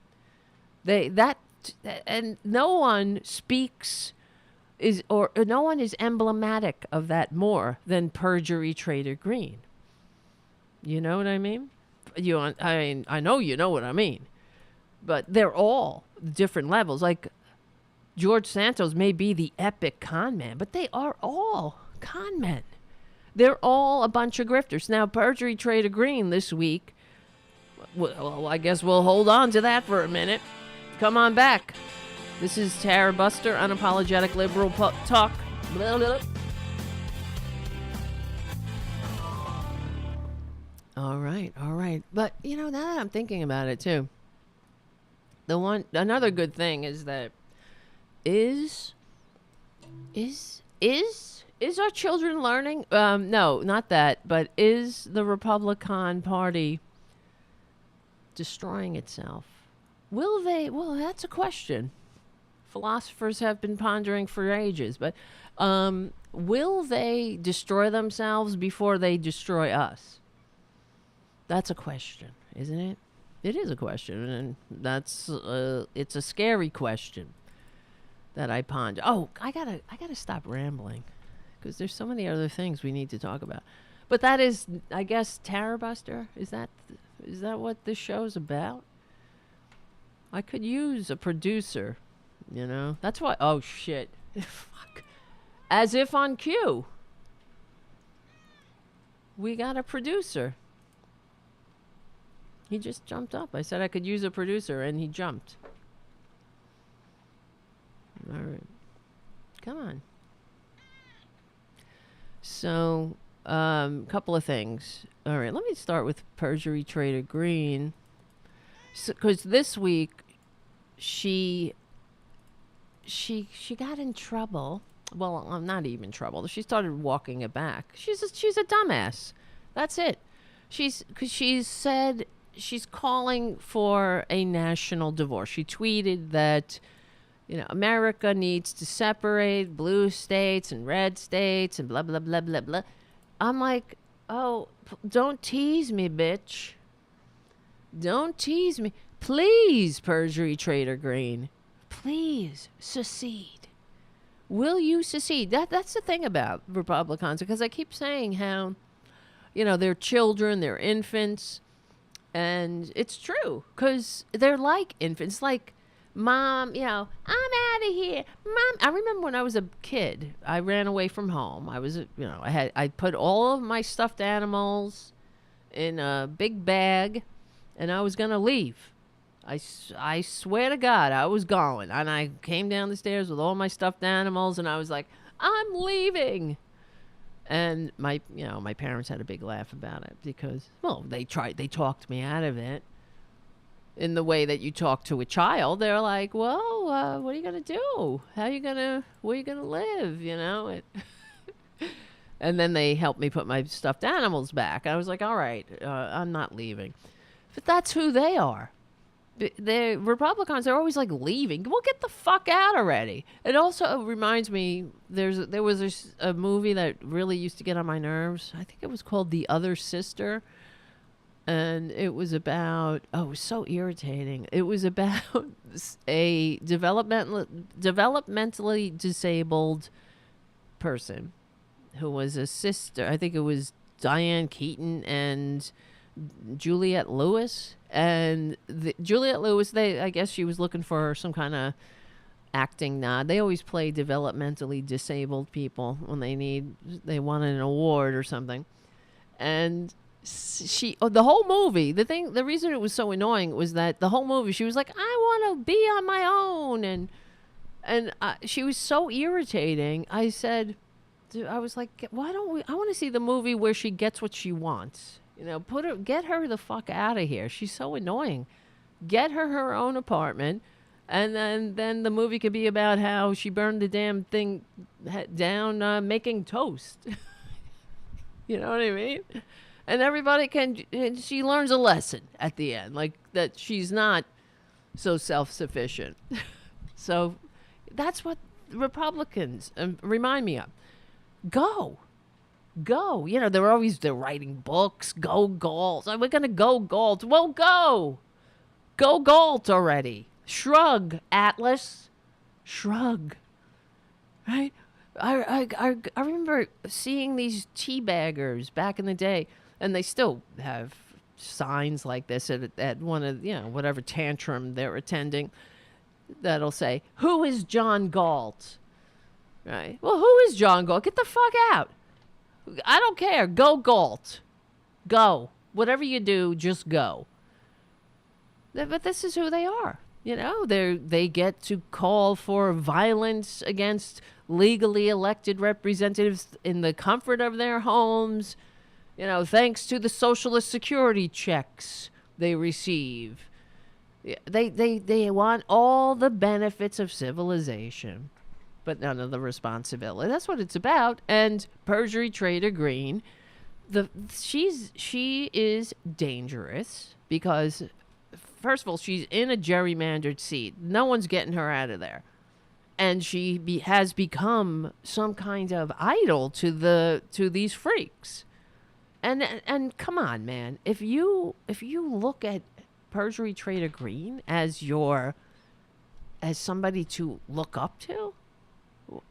And no one speaks no one is emblematic of that more than Perjury Traitor Greene. You know what I mean? I know you know what I mean. But they're all different levels. Like George Santos may be the epic con man, but they are all con men. They're all a bunch of grifters. Now, Perjury Traitor Greene this week, well, I guess we'll hold on to that for a minute. Come on back. This is Tarabuster, unapologetic liberal talk. Blah, blah, blah. All right. But, you know, now that I'm thinking about it, too, another good thing is that is our children learning? No, not that. But is the Republican Party destroying itself? Will they? Well, that's a question. Philosophers have been pondering for ages. But will they destroy themselves before they destroy us? That's a question, isn't it? It is a question, and it's a scary question that I ponder. Oh, I gotta stop rambling. Because there's so many other things we need to talk about. But that is, I guess, Tarabuster? Is that what this show's about? I could use a producer, you know? That's why, oh, shit. Fuck. As if on cue. We got a producer. He just jumped up. I said I could use a producer, and he jumped. All right. Come on. So, couple of things. All right, let me start with Perjury Traitor Greene. Because this week, she got in trouble. Well, I'm not even trouble. She started walking it back. She's a dumbass. That's it. Because she said she's calling for a national divorce. She tweeted that, you know, America needs to separate blue states and red states and blah, blah, blah, blah, blah. I'm like, oh, don't tease me, bitch. Don't tease me. Please, Perjury Traitor Greene. Please, secede. Will you secede? That's the thing about Republicans, because I keep saying how, you know, they're children, they're infants. And it's true, because they're like infants. Like, Mom, you know, I'm out of here. Mom, I remember when I was a kid, I ran away from home. I was, you know, I put all of my stuffed animals in a big bag, and I was going to leave. I swear to God, I was going. And I came down the stairs with all my stuffed animals, and I was like, I'm leaving. And my parents had a big laugh about it because, well, they talked me out of it. In the way that you talk to a child, they're like, well, what are you going to do? Where are you going to live? You know? And then they helped me put my stuffed animals back. I was like, all right, I'm not leaving. But that's who they are. the Republicans are always like leaving. Well, get the fuck out already. It also reminds me there was a movie that really used to get on my nerves. I think it was called The Other Sister, and it was about it was so irritating. It was about a developmentally disabled person who was a sister. I think it was Diane Keaton and Juliette Lewis. And Juliette Lewis, I guess she was looking for some kind of acting nod. They always play developmentally disabled people when they want an award or something. And the whole movie, the reason it was so annoying was that the whole movie she was like, I want to be on my own, and she was so irritating. I was like, why don't we? I want to see the movie where she gets what she wants. Get her the fuck out of here. She's so annoying. Get her own apartment, and then the movie could be about how she burned the damn thing down making toast. You know what I mean? And everybody and she learns a lesson at the end, like that she's not so self-sufficient. So that's what Republicans remind me of. Go. They're writing books. Go Galt. We're going to go Galt. Well, go. Go Galt already. Shrug, Atlas. Shrug. Right? I remember seeing these teabaggers back in the day, and they still have signs like this at one of, whatever tantrum they're attending, that'll say, who is John Galt? Right? Well, who is John Galt? Get the fuck out. I don't care. Go Galt. Go. Whatever you do, just go. But this is who they are. They get to call for violence against legally elected representatives in the comfort of their homes, thanks to the socialist security checks they receive. They want all the benefits of civilization, but none of the responsibility. That's what it's about. And Perjury Traitor Greene, she is dangerous because, first of all, she's in a gerrymandered seat. No one's getting her out of there. And she has become some kind of idol to these freaks. And come on, man. If you look at Perjury Traitor Greene as somebody to look up to,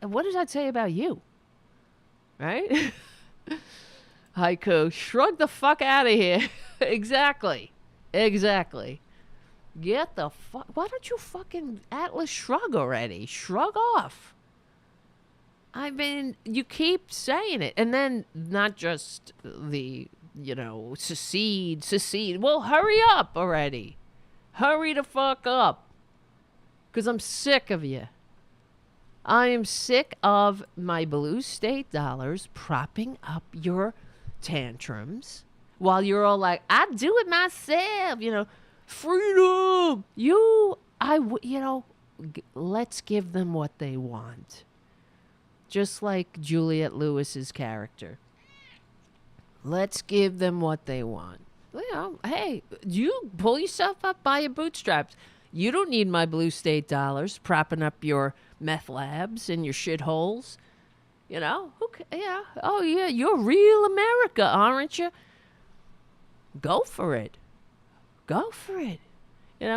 what does that say about you? Right? Haiku, shrug the fuck out of here. Exactly. Get the fuck... Why don't you fucking Atlas shrug already? Shrug off. I mean, you keep saying it. And then not just the, secede. Well, hurry up already. Hurry the fuck up. Because I'm sick of you. I am sick of my blue state dollars propping up your tantrums while you're all like, I do it myself, freedom. Let's give them what they want. Just like Juliette Lewis's character. Let's give them what they want. Hey, you pull yourself up by your bootstraps. You don't need my blue state dollars propping up your meth labs and your shitholes. Oh, yeah, you're real America, aren't you? Go for it.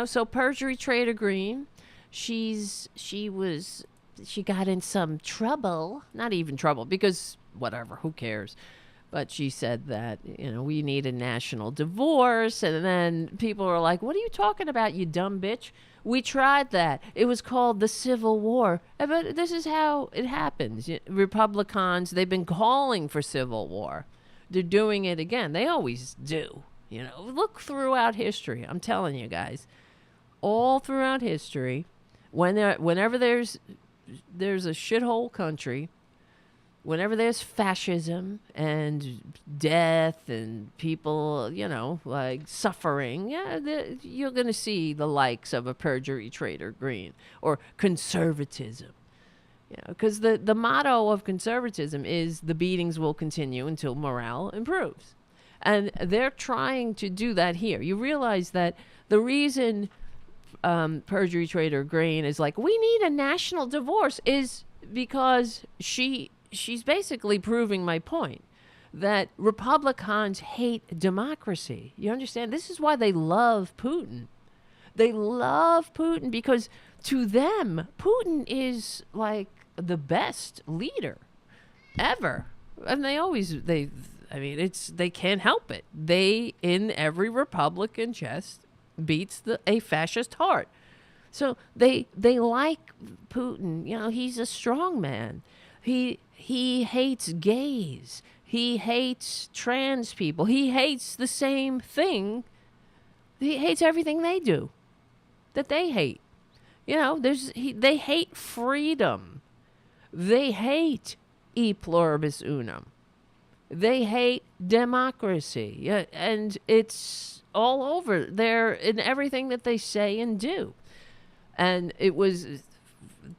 So Perjury Traitor Greene, she got in some trouble. Not even trouble, because whatever, who cares? But she said that, we need a national divorce. And then people were like, what are you talking about, you dumb bitch? We tried that. It was called the Civil War. But this is how it happens. Republicans, they've been calling for civil war. They're doing it again. They always do. Look throughout history. I'm telling you guys. All throughout history, whenever there's a shithole country, whenever there's fascism and death and people, like suffering, you're going to see the likes of a Perjury Traitor Greene or conservatism. Because the motto of conservatism is the beatings will continue until morale improves. And they're trying to do that here. You realize that the reason Perjury Traitor Greene is like, we need a national divorce, is because she's basically proving my point that Republicans hate democracy. You understand? This is why they love Putin. They love Putin because to them, Putin is like the best leader ever. And they can't help it. They, in every Republican chest, beats a fascist heart. So they like Putin. You know, he's a strong man. He hates gays. He hates trans people. He hates the same thing. He hates everything they do that they hate. You know, they hate freedom. They hate e pluribus unum. They hate democracy. Yeah, and it's all over there in everything that they say and do. And it was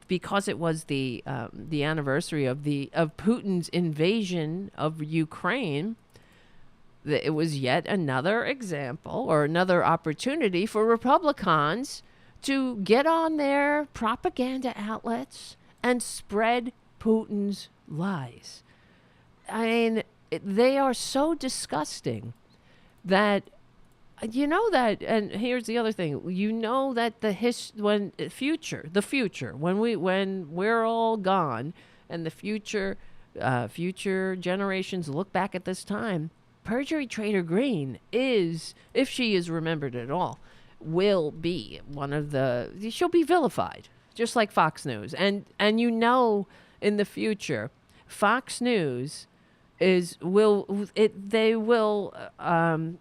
because it was the anniversary of Putin's invasion of Ukraine, that it was yet another example or another opportunity for Republicans to get on their propaganda outlets and spread Putin's lies. I mean, they are so disgusting that, you know that, and here's the other thing, you know that when we're all gone and the future generations look back at this time, Perjury Traitor Greene is, if she is remembered at all, will be she'll be vilified, just like Fox News. And you know, in the future, Fox News they will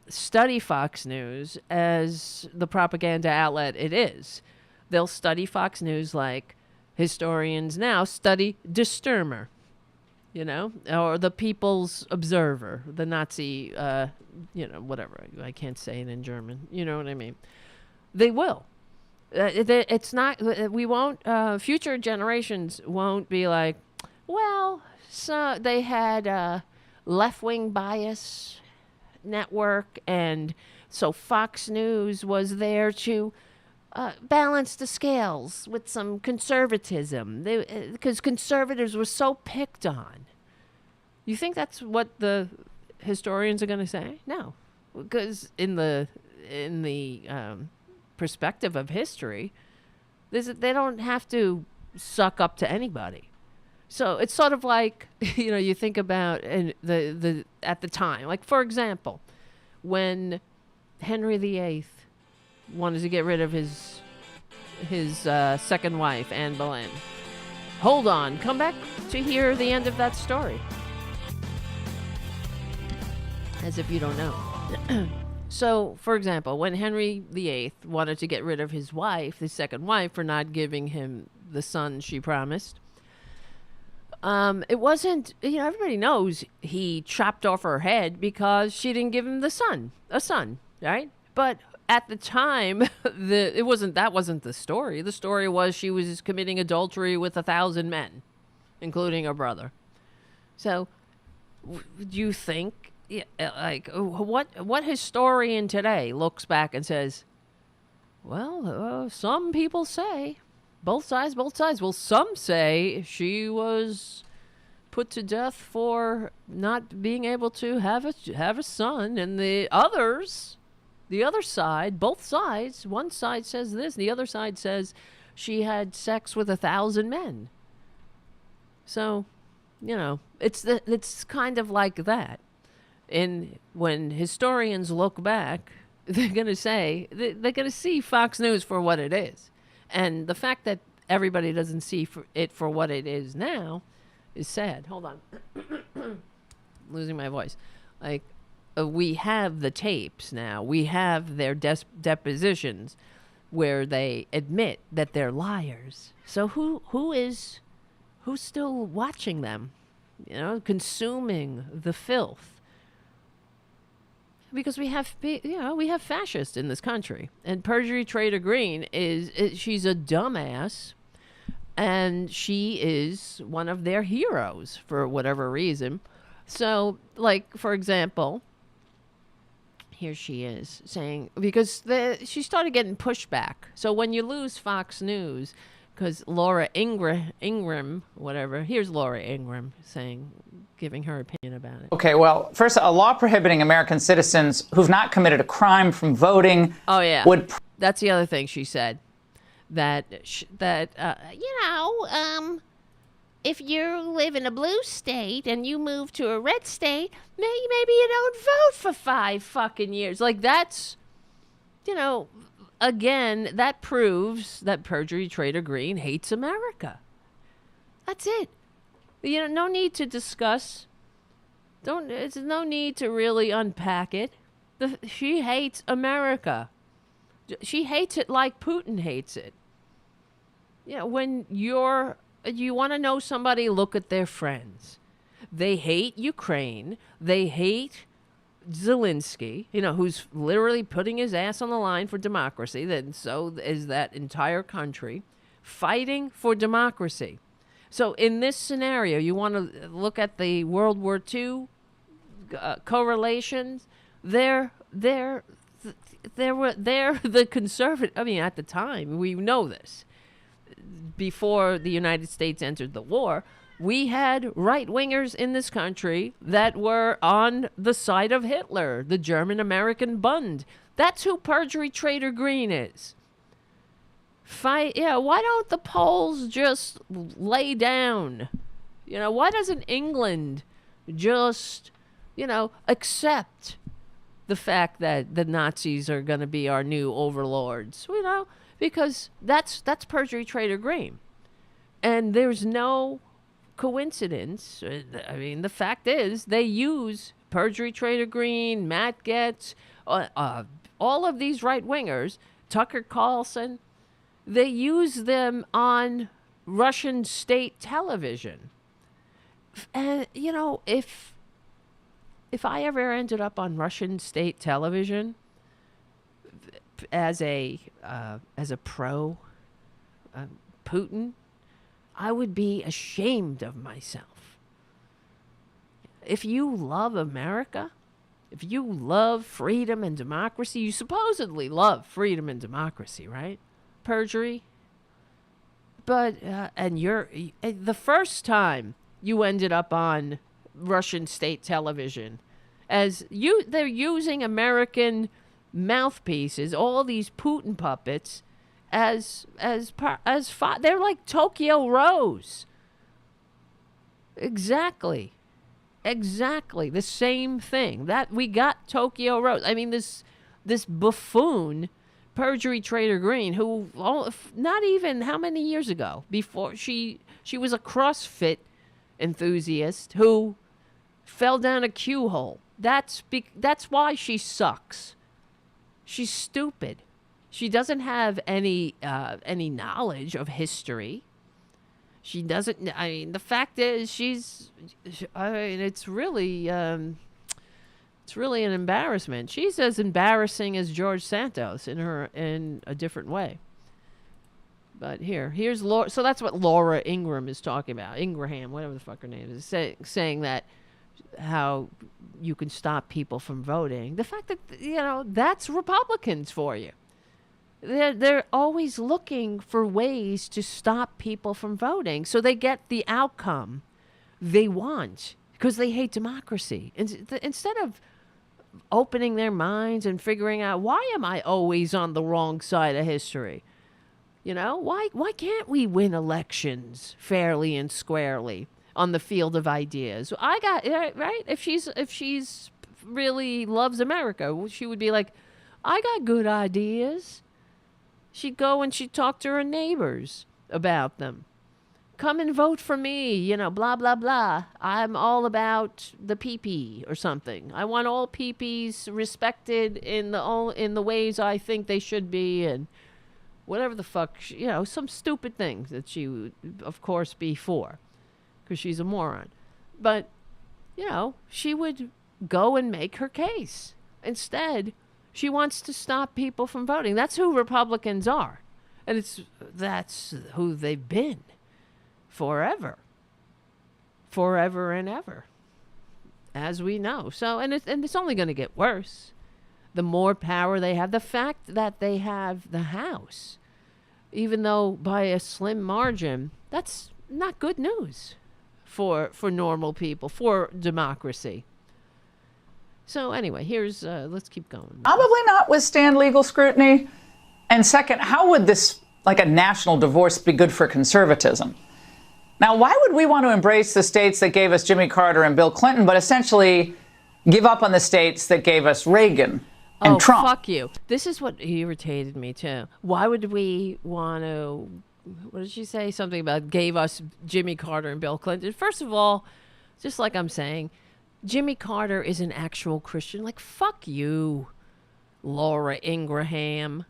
study Fox News as the propaganda outlet it is. They'll study Fox News like historians now study Die, you know, or the People's Observer, the Nazi, whatever. I can't say it in German. You know what I mean? They will. It's not, we won't, future generations won't be like, well, so they had a left-wing bias network, and so Fox News was there to balance the scales with some conservatism. Because conservatives were so picked on. You think that's what the historians are going to say? No, because in the perspective of history, they don't have to suck up to anybody. So it's sort of like, you know, you think about at the time, like, for example, when Henry VIII wanted to get rid of his second wife, Anne Boleyn. Hold on, come back to hear the end of that story. As if you don't know. So, for example, when Henry VIII wanted to get rid of his second wife, for not giving him the son she promised, it wasn't, you know, everybody knows he chopped off her head because she didn't give him a son, right? But at the time, that wasn't the story. The story was she was committing adultery with 1,000 men, including her brother. So, do you think, what historian today looks back and says, well, some people say, both sides. Well, some say she was put to death for not being able to have a son, and the other side, both sides, one side says this, the other side says she had sex with 1,000 men. So, you know, it's kind of like that. And when historians look back, they're going to see Fox News for what it is. And the fact that everybody doesn't see it for what it is now is sad. Hold on. Losing my voice. Like, we have the tapes now. We have their depositions where they admit that they're liars. So who's still watching them? You know, consuming the filth. Because we have fascists in this country, and Perjury Traitor Greene she's a dumbass, and she is one of their heroes for whatever reason. So, like, for example, here she is saying, because she started getting pushback. So when you lose Fox News, because Laura Ingraham, whatever, here's Laura Ingraham giving her opinion about it. Okay, well, first, a law prohibiting American citizens who've not committed a crime from voting would... That's the other thing she said. That if you live in a blue state and you move to a red state, maybe you don't vote for 5 fucking years. Like, that's, again, that proves that Perjury Traitor Greene hates America. That's it. No need to discuss. There's no need to really unpack it. She hates America. She hates it like Putin hates it. When you want to know somebody, look at their friends. They hate Ukraine. They hate Zelensky, who's literally putting his ass on the line for democracy. Then so is that entire country fighting for democracy. So in this scenario, you want to look at the World War II correlations. They're the conservative. I mean, at the time, we know this. Before the United States entered the war, we had right-wingers in this country that were on the side of Hitler, the German-American Bund. That's who Perjury Traitor Greene is. Why don't the Poles just lay down? Why doesn't England just, accept the fact that the Nazis are going to be our new overlords? Because that's Perjury Traitor Greene. And there's no coincidence. I mean, the fact is they use Perjury Traitor Greene, Matt Gaetz, all of these right-wingers, Tucker Carlson, they use them on Russian state television. And, if I ever ended up on Russian state television as a pro Putin, I would be ashamed of myself. If you love America, if you love freedom and democracy, you supposedly love freedom and democracy, right? Perjury. But and the first time you ended up on Russian state television, they're using American mouthpieces, all these Putin puppets, they're like Tokyo Rose. Exactly the same thing. That we got Tokyo Rose. I mean, this buffoon, Perjury Traitor Greene, who not even how many years ago, before she was a CrossFit enthusiast who fell down a Q hole. That's why she sucks. She's stupid. She doesn't have any knowledge of history. She doesn't. I mean, the fact is, it's really an embarrassment. She's as embarrassing as George Santos in a different way. But here's Laura. So that's what Laura Ingraham is talking about. Ingraham, whatever the fuck her name is, saying that how you can stop people from voting. The fact that that's Republicans for you. They're always looking for ways to stop people from voting so they get the outcome they want because they hate democracy. Instead of opening their minds and figuring out, why am I always on the wrong side of history? Why can't we win elections fairly and squarely on the field of ideas? I got right. If she's really loves America, she would be like, I got good ideas. She'd go and she'd talk to her neighbors about them. Come and vote for me, blah, blah, blah. I'm all about the pee-pee or something. I want all pee-pees respected in the ways I think they should be, and whatever the fuck, some stupid things that she would, of course, be for, because she's a moron. But, she would go and make her case. Instead, she wants to stop people from voting. That's who Republicans are. And that's who they've been forever. Forever and ever. As we know. So, and it's only going to get worse. the more power they have. The fact that they have the House, even though by a slim margin, that's not good news for normal people, for democracy. So anyway, here's, let's keep going. Probably not withstand legal scrutiny. And second, how would this, like a national divorce, be good for conservatism? Now, why would we want to embrace the states that gave us Jimmy Carter and Bill Clinton, but essentially give up on the states that gave us Reagan and Trump? Fuck you. This is what irritated me, too. Why would we want to, what did she say? Something about gave us Jimmy Carter and Bill Clinton. First of all, just like I'm saying, Jimmy Carter is an actual Christian. Like, fuck you, Laura Ingraham.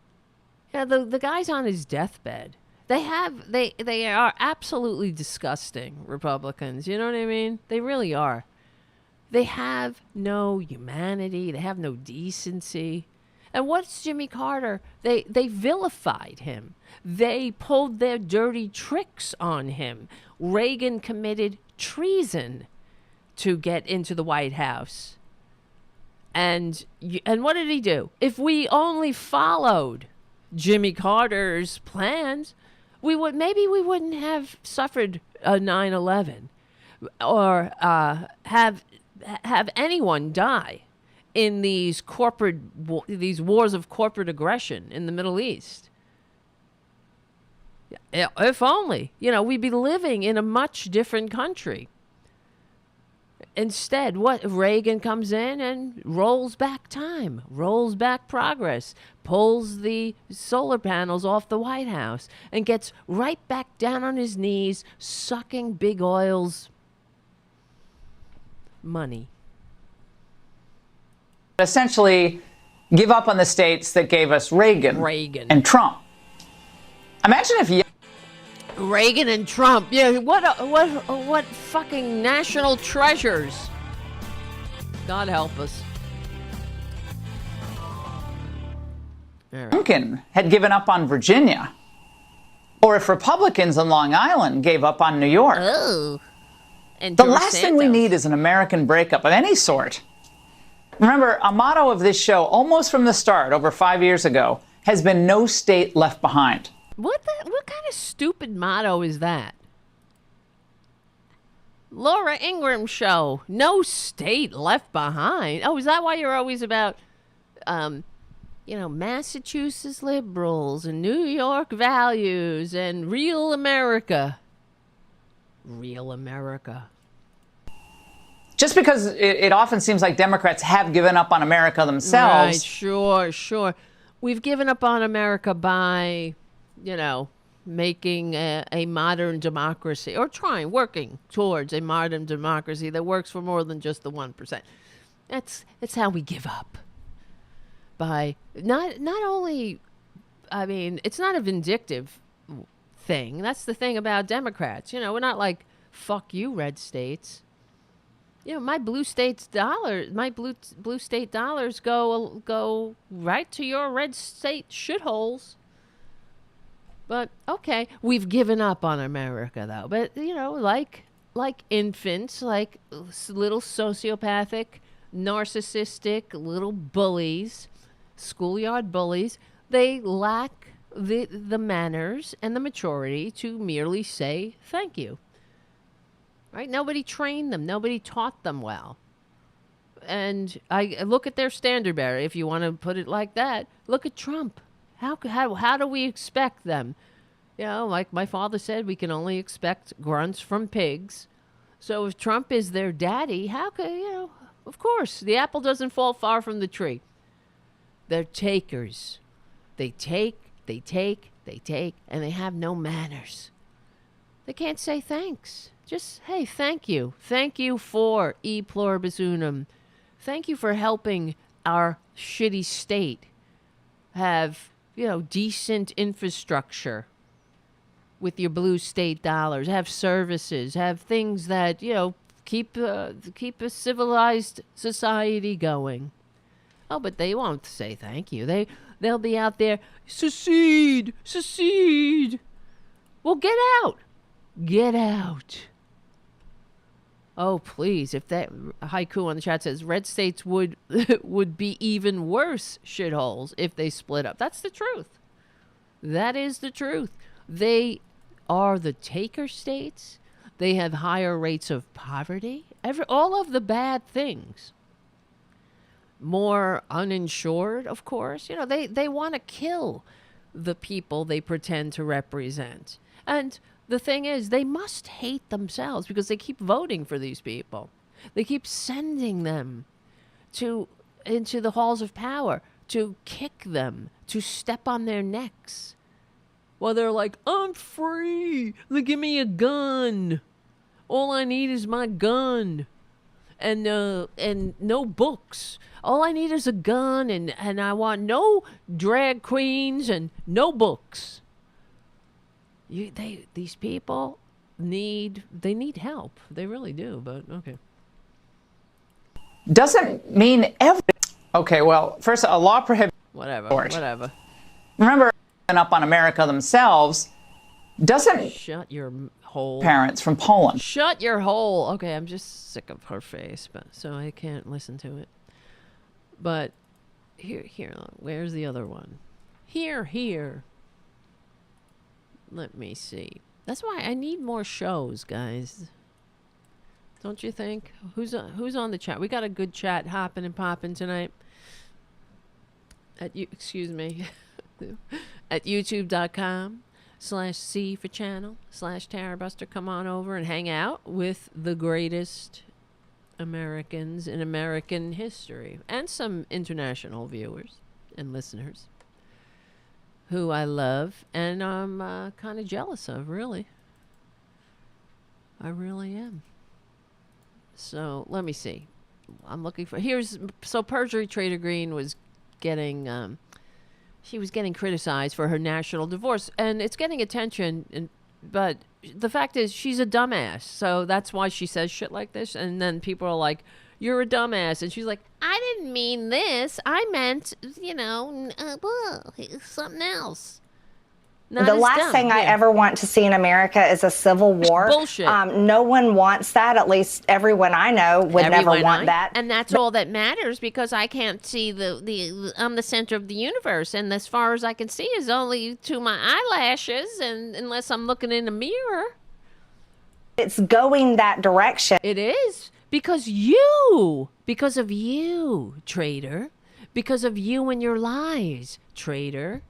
Yeah, the guy's on his deathbed. They are absolutely disgusting, Republicans. You know what I mean? They really are. They have no humanity. They have no decency. And what's Jimmy Carter? They vilified him. They pulled their dirty tricks on him. Reagan committed treason to get into the White House. And what did he do? If we only followed Jimmy Carter's plans, we wouldn't have suffered a 9/11 or have anyone die in these wars of corporate aggression in the Middle East. If only, we'd be living in a much different country. Instead, Reagan comes in and rolls back time, rolls back progress, pulls the solar panels off the White House, and gets right back down on his knees, sucking big oil's money. Essentially, give up on the states that gave us Reagan and Trump. Imagine if Reagan and Trump, yeah, what fucking national treasures. God help us. Lincoln had given up on Virginia, or if Republicans on Long Island gave up on New York. Oh. And the last thing we need is an American breakup of any sort. Remember, a motto of this show, almost from the start, over 5 years ago, has been no state left behind. What kind of stupid motto is that? Laura Ingraham show, no state left behind. Oh, is that why you're always about, Massachusetts liberals and New York values and real America? Real America. Just because it often seems like Democrats have given up on America themselves. Right, sure. We've given up on America by, making a modern democracy, or working towards a modern democracy that works for more than just the 1%. That's how we give up. By not only, it's not a vindictive thing. That's the thing about Democrats. We're not like, fuck you, red states. My blue state dollars go right to your red state shitholes. But okay, we've given up on America though. But like infants, like little sociopathic, narcissistic little bullies, schoolyard bullies, they lack the manners and the maturity to merely say thank you. Right? Nobody trained them. Nobody taught them well. And I look at their standard bearer, if you want to put it like that. Look at Trump. How do we expect them? Like my father said, we can only expect grunts from pigs. So if Trump is their daddy, how could, of course, the apple doesn't fall far from the tree. They're takers. They take, and they have no manners. They can't say thanks. Just, hey, thank you. Thank you for e pluribus unum. Thank you for helping our shitty state have, decent infrastructure with your blue state dollars, have services, have things that, keep a civilized society going. Oh, but they won't say thank you. They'll be out there, secede. Well, get out. Oh, please. If that haiku on the chat says red states would would be even worse shitholes if they split up. That's the truth. That is the truth. They are the taker states. They have higher rates of poverty. All of the bad things. More uninsured, of course. You know, they want to kill the people they pretend to represent. And the thing is, they must hate themselves because they keep voting for these people. They keep sending them into the halls of power to kick them, to step on their necks. Well, they're like, I'm free. Give me a gun. All I need is my gun. And no books. All I need is a gun, and I want no drag queens and no books. These people need help. They really do, but okay. Doesn't mean every. Okay, well, first, a law prohibits. Whatever. Remember, up on America themselves doesn't. Shut your hole. Parents from Poland. Shut your hole. Okay, I'm just sick of her face, but so I can't listen to it. But here, where's the other one? Here. Let me see. That's why I need more shows, guys. Don't you think? Who's on the chat? We got a good chat hopping and popping tonight. At youtube.com/C for channel /Tarabuster. Come on over and hang out with the greatest Americans in American history and some international viewers and listeners who I love and I'm kind of jealous of, really. I really am. So let me see. I'm looking for Perjury Traitor Greene was getting she was getting criticized for her national divorce, and it's getting attention, but the fact is she's a dumbass, so that's why she says shit like this. And then people are like, you're a dumbass, and she's like, I didn't mean this, I meant something else. The last thing I ever want to see in America is a civil war. Bullshit. No one wants that. At least everyone I know would never want that. And that's all that matters, because I can't see I'm the center of the universe, and as far as I can see is only to my eyelashes, and unless I'm looking in a mirror. It's going that direction. It is because of you, traitor, because of you and your lies, traitor.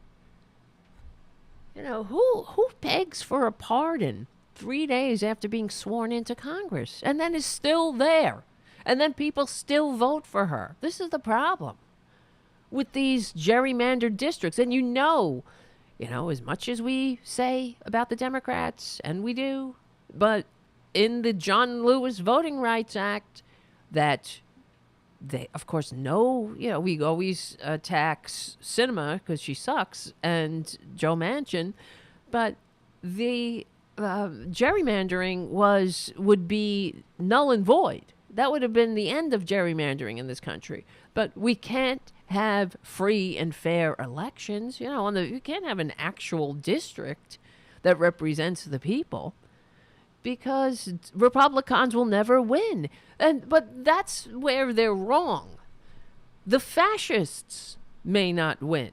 You know, who begs for a pardon 3 days after being sworn into Congress and then is still there? And then people still vote for her. This is the problem with these gerrymandered districts. And you know, as much as we say about the Democrats, and we do, but in the John Lewis Voting Rights Act, that they, of course, know, we always attack Sinema because she sucks and Joe Manchin, but the gerrymandering would be null and void. That would have been the end of gerrymandering in this country. But we can't have free and fair elections. You can't have an actual district that represents the people, because Republicans will never win. But that's where they're wrong. The fascists may not win.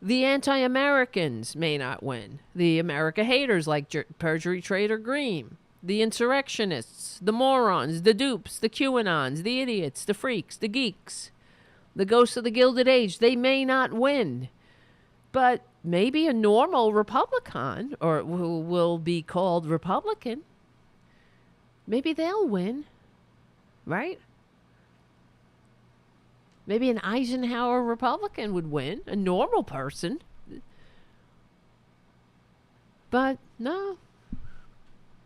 The anti-Americans may not win. The America haters like Perjury Traitor Greene. The insurrectionists, the morons, the dupes, the QAnons, the idiots, the freaks, the geeks, the ghosts of the Gilded Age, they may not win. But maybe a normal Republican, or who will be called Republican, maybe they'll win, right? Maybe an Eisenhower Republican would win, a normal person. But no.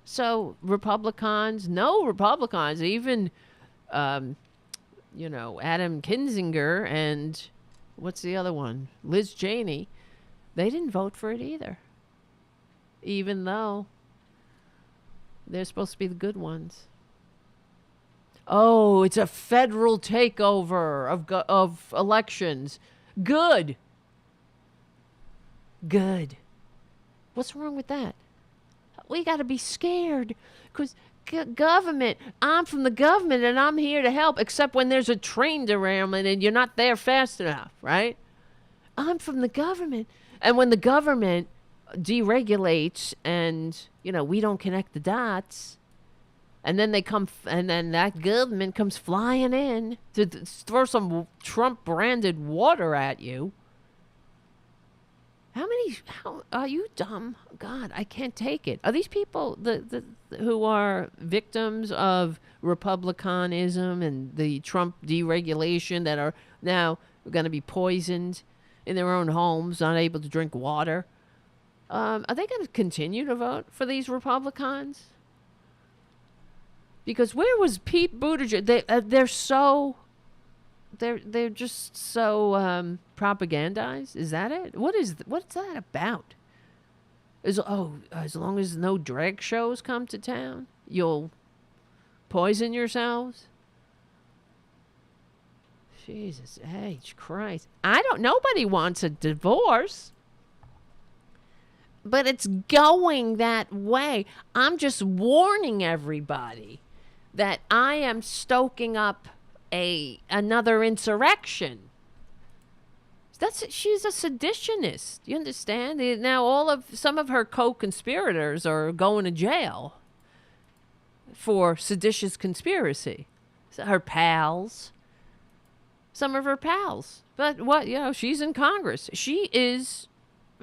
So no Republicans, even, Adam Kinzinger and what's the other one? Liz Cheney. They didn't vote for it either, even though they're supposed to be the good ones. Oh, it's a federal takeover of elections. Good. What's wrong with that? we got to be scared because government, I'm from the government and I'm here to help, except when there's a train derailment and you're not there fast enough, right? I'm from the government. And when the government deregulates and, we don't connect the dots, and then and then that government comes flying in to throw some Trump-branded water at you. How are you dumb? God, I can't take it. Are these people who are victims of Republicanism and the Trump deregulation that are now going to be poisoned in their own homes, not able to drink water? Are they going to continue to vote for these Republicans? Because where was Pete Buttigieg? They're just so propagandized. Is that it? What's that about? As long as no drag shows come to town, you'll poison yourselves. Jesus H. Christ. Nobody wants a divorce. But it's going that way. I'm just warning everybody that I am stoking up another insurrection. She's a seditionist. You understand? Now some of her co-conspirators are going to jail for seditious conspiracy. Her pals. Some of her pals. But she's in Congress. She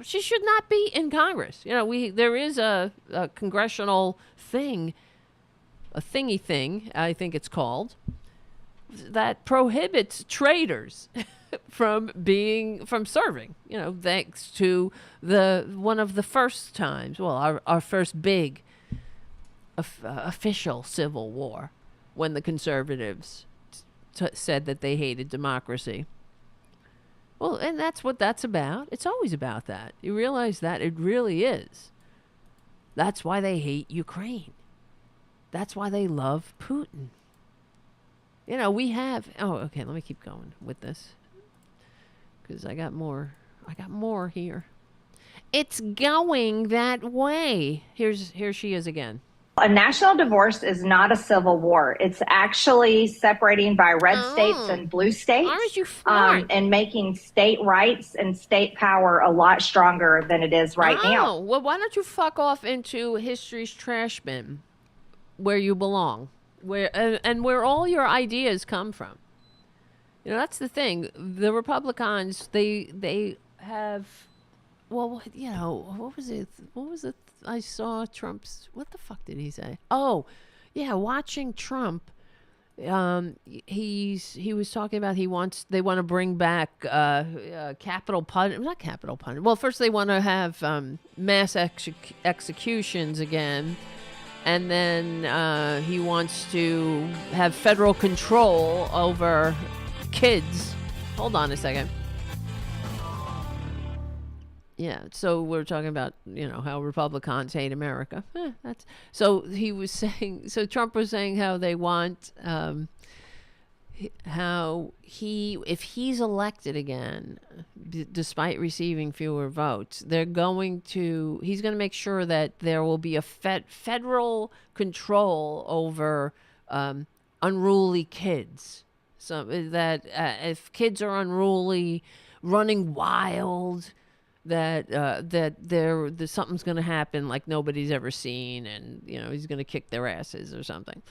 should not be in Congress. There is a congressional thing, a thingy thing, I think it's called, that prohibits traitors from serving. Thanks to one of the first times, our first big official civil war, when the conservatives said that they hated democracy. Well, and that's what that's about. It's always about that. You realize that it really is. That's why they hate Ukraine. That's why they love Putin. We have... Oh, okay, let me keep going with this. Because I got more here. It's going that way. Here she is again. A national divorce is not a civil war. It's actually separating by red states and blue states. Aren't you smart? And making state rights and state power a lot stronger than it is right now. Well, why don't you fuck off into history's trash bin, where you belong, where all your ideas come from. That's the thing. The Republicans, they have... Well, what was it? What was it? I saw Trump's... What the fuck did he say? Oh, yeah, watching Trump, he was talking about they want to bring back capital punishment. Not capital punishment. Well, first they want to have mass executions again. And then he wants to have federal control over kids. Hold on a second. Yeah, so we're talking about, how Republicans hate America. So he was saying, so Trump was saying how they want, if he's elected again, despite receiving fewer votes, he's going to make sure that there will be a federal control over unruly kids. So that if kids are unruly, running wild, that something's going to happen like nobody's ever seen, and he's going to kick their asses or something.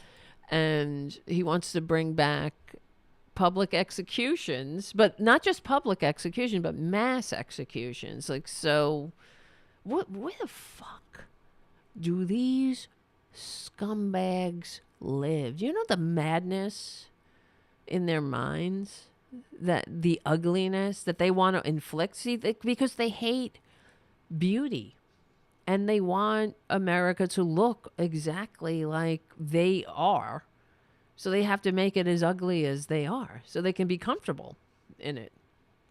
And he wants to bring back public executions, but not just public execution, but mass executions. Where the fuck do these scumbags live? Do you know the madness in their minds? That the ugliness that they want to inflict, because they hate beauty, and they want America to look exactly like they are, so they have to make it as ugly as they are, so they can be comfortable in it.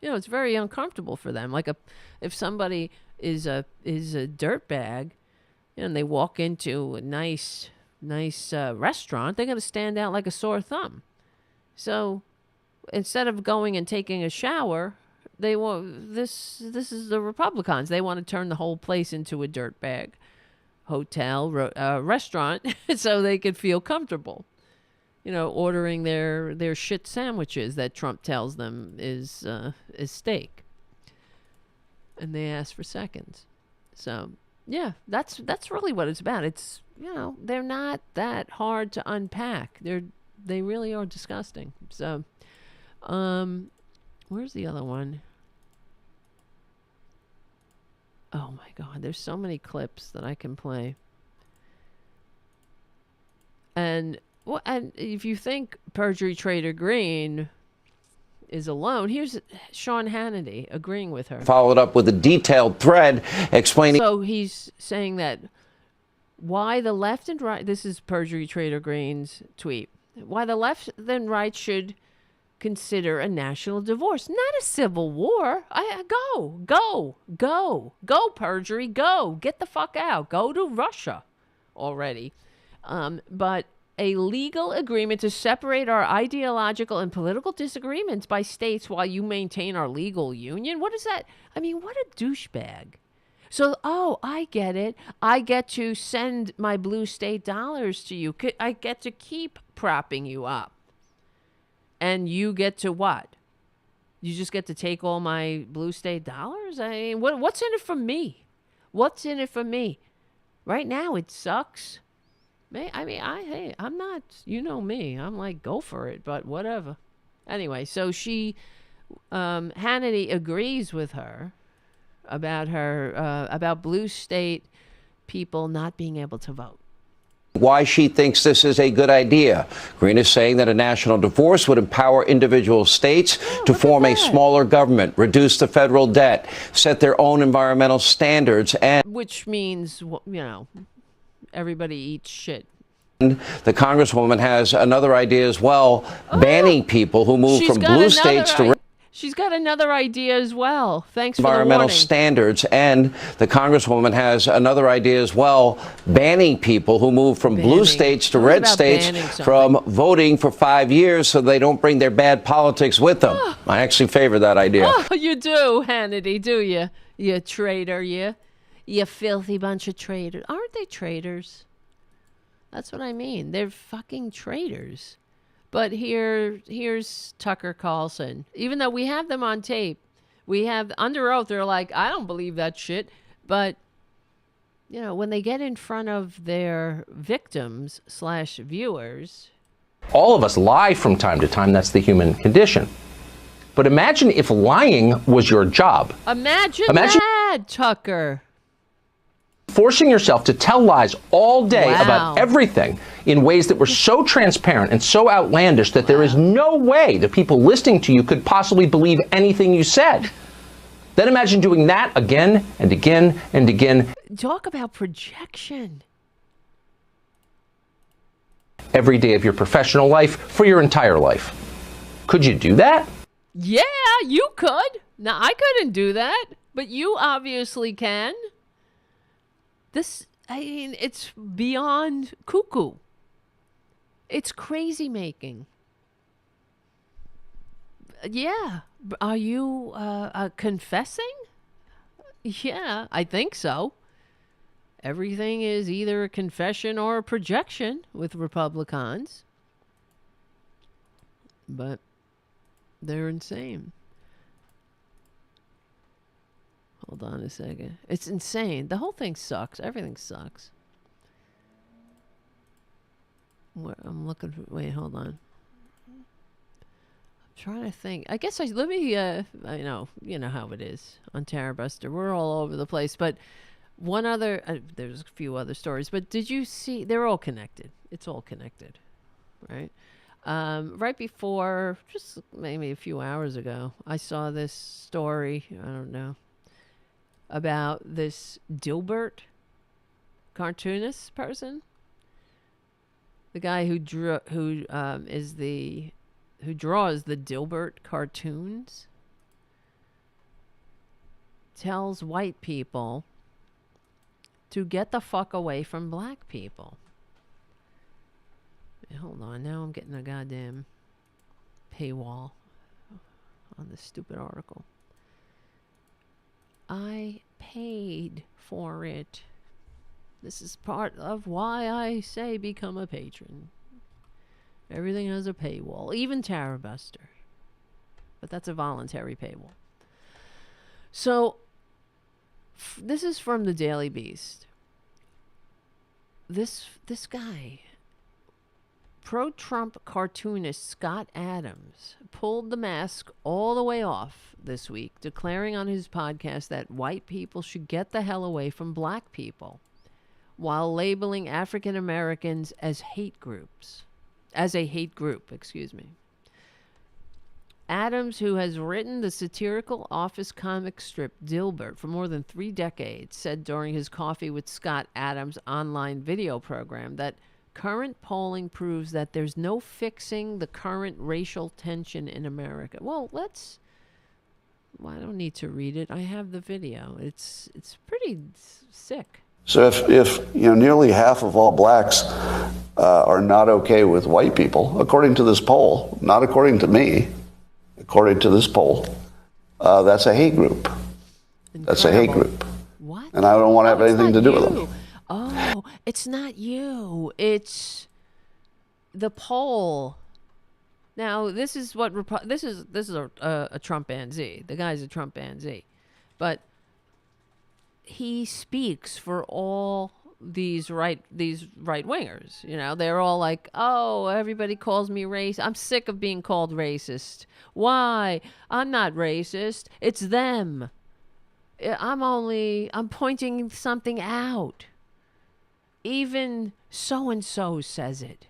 It's very uncomfortable for them. If somebody is a dirtbag, and they walk into a nice restaurant, they're going to stand out like a sore thumb. So instead of going and taking a shower, they want this is the Republicans. They want to turn the whole place into a dirtbag hotel, restaurant, so they could feel comfortable. You know, ordering their shit sandwiches that Trump tells them is steak, and they ask for seconds. So yeah, that's really what it's about. It's, you know, they're not that hard to unpack. They really are disgusting. So, where's the other one? Oh my God, there's so many clips that I can play. And if you think Perjury Traitor Greene is alone, here's Sean Hannity agreeing with her. Followed up with a detailed thread explaining. So he's saying that why the left and right, this is Perjury Traitor Greene's tweet, why the left and right should consider a national divorce, not a civil war. Go, Perjury, go. Get the fuck out. Go to Russia already. But a legal agreement to separate our ideological and political disagreements by states while you maintain our legal union? What is that? I mean, what a douchebag. So, I get it. I get to send my blue state dollars to you. I get to keep propping you up. And you get to what? You just get to take all my blue state dollars? I mean, what's in it for me? What's in it for me? Right now, it sucks. I'm not, you know me. I'm like, go for it, but whatever. Anyway, so Hannity agrees with her about blue state people not being able to vote. Why she thinks this is a good idea. Greene is saying that a national divorce would empower individual states to form a smaller government, reduce the federal debt, set their own environmental standards, and which means, you know, everybody eats shit. The Congresswoman has another idea as well, banning people who move from blue states to She's got another idea as well. Thanks for environmental the warning. standards. And the Congresswoman has another idea as well, banning people who move from blue states to red states from voting for 5 years so they don't bring their bad politics with them. I actually favor that idea. Oh, you do, Hannity, do you? You traitor, you filthy bunch of traitors. Aren't they traitors? That's what I mean. They're fucking traitors. But here's Tucker Carlson. Even though we have them on tape, we have under oath, they're like, I don't believe that shit. But, you know, when they get in front of their victims / viewers. All of us lie from time to time. That's the human condition. But imagine if lying was your job. Imagine that, Tucker. Forcing yourself to tell lies all day about everything in ways that were so transparent and so outlandish that there is no way the people listening to you could possibly believe anything you said. Then imagine doing that again and again and again. Talk about projection. Every day of your professional life for your entire life. Could you do that? Yeah, you could. Now, I couldn't do that, but you obviously can. It's beyond cuckoo. It's crazy making. Yeah. Are you confessing? Yeah, I think so. Everything is either a confession or a projection with Republicans. But they're insane. Hold on a second. It's insane. The whole thing sucks. Everything sucks. I'm looking for... Wait, hold on. I'm trying to think. I guess let me... I know. You know how it is on Tarabuster. We're all over the place. But one other... there's a few other stories. But did you see... They're all connected. It's all connected. Right? Right before... Just maybe a few hours ago, I saw this story. I don't know. About this Dilbert cartoonist person, the guy who draws the Dilbert cartoons, tells white people to get the fuck away from black people. Hold on, now I'm getting a goddamn paywall on this stupid article. I paid for it. This is part of why I say become a patron. Everything has a paywall, even Tarabuster. But that's a voluntary paywall. So, this is from the Daily Beast. This guy, pro-Trump cartoonist Scott Adams, pulled the mask all the way off this week, declaring on his podcast that white people should get the hell away from black people, while labeling African Americans as a hate group, excuse me. Adams, who has written the satirical office comic strip Dilbert for more than 3 decades, said during his Coffee with Scott Adams online video program that current polling proves that there's no fixing the current racial tension in America. Well, I don't need to read it. I have the video. It's pretty sick. So if nearly half of all blacks are not okay with white people, according to this poll, not according to me, according to this poll, that's a hate group. Incredible. That's a hate group. What? And I don't want to have anything to do with them. Oh, it's not you. It's the poll. Now, this is what this is a Trumpanzee. The guy's a Trumpanzee, but he speaks for all these right wingers. They're all like, "Oh, everybody calls me racist. I'm sick of being called racist. Why? I'm not racist. It's them. I'm pointing something out. Even so and so says it,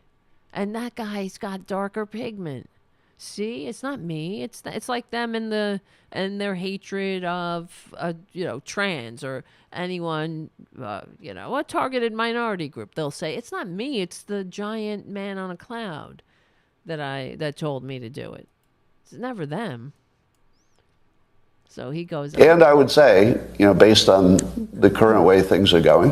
and that guy's got darker pigment. See, it's not me. It's like them and their hatred of trans or anyone a targeted minority group. They'll say it's not me. It's the giant man on a cloud that told me to do it. It's never them. So he goes. And I would say, based on the current way things are going,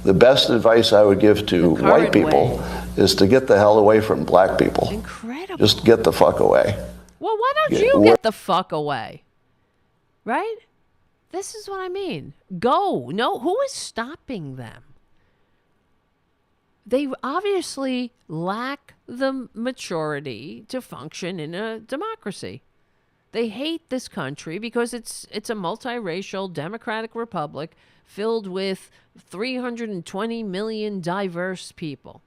the best advice I would give to white people is to get the hell away from black people. Incredible. Just get the fuck away. Well, why don't you get the fuck away? Right? This is what I mean. Go. No, who is stopping them? They obviously lack the maturity to function in a democracy. They hate this country because it's a multiracial democratic republic filled with 320 million diverse people.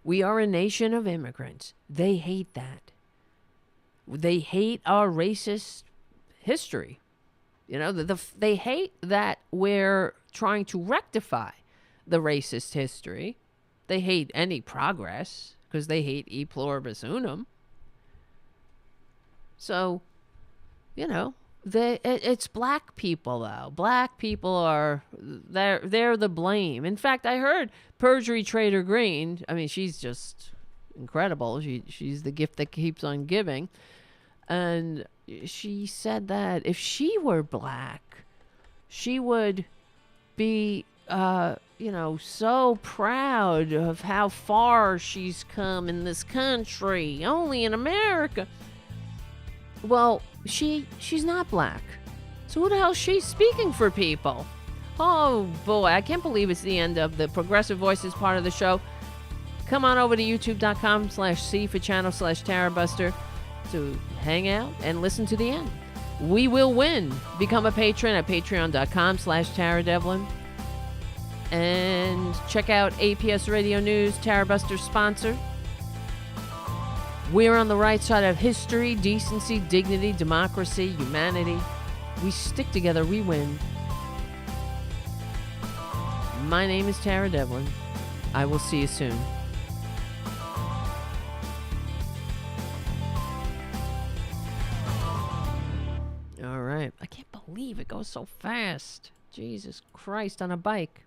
We are a nation of immigrants. They hate that. They hate our racist history. They hate that we're trying to rectify the racist history. They hate any progress because they hate e pluribus unum. So, it's black people though. Black people are they're the blame. In fact, I heard Perjury Traitor Greene. I mean, she's just incredible. She's the gift that keeps on giving, and she said that if she were black, she would be so proud of how far she's come in this country, only in America. Well, she's not black. So who the hell is she speaking for people? Oh boy, I can't believe it's the end of the Progressive Voices part of the show. Come on over to youtube.com/C for channel/Tarabuster to hang out and listen to the end. We will win. Become a patron at patreon.com/TaraDevlin. And check out APS Radio News, Tarabuster's sponsor. We're on the right side of history, decency, dignity, democracy, humanity. We stick together, we win. My name is Tara Devlin. I will see you soon. All right. I can't believe it goes so fast. Jesus Christ, on a bike.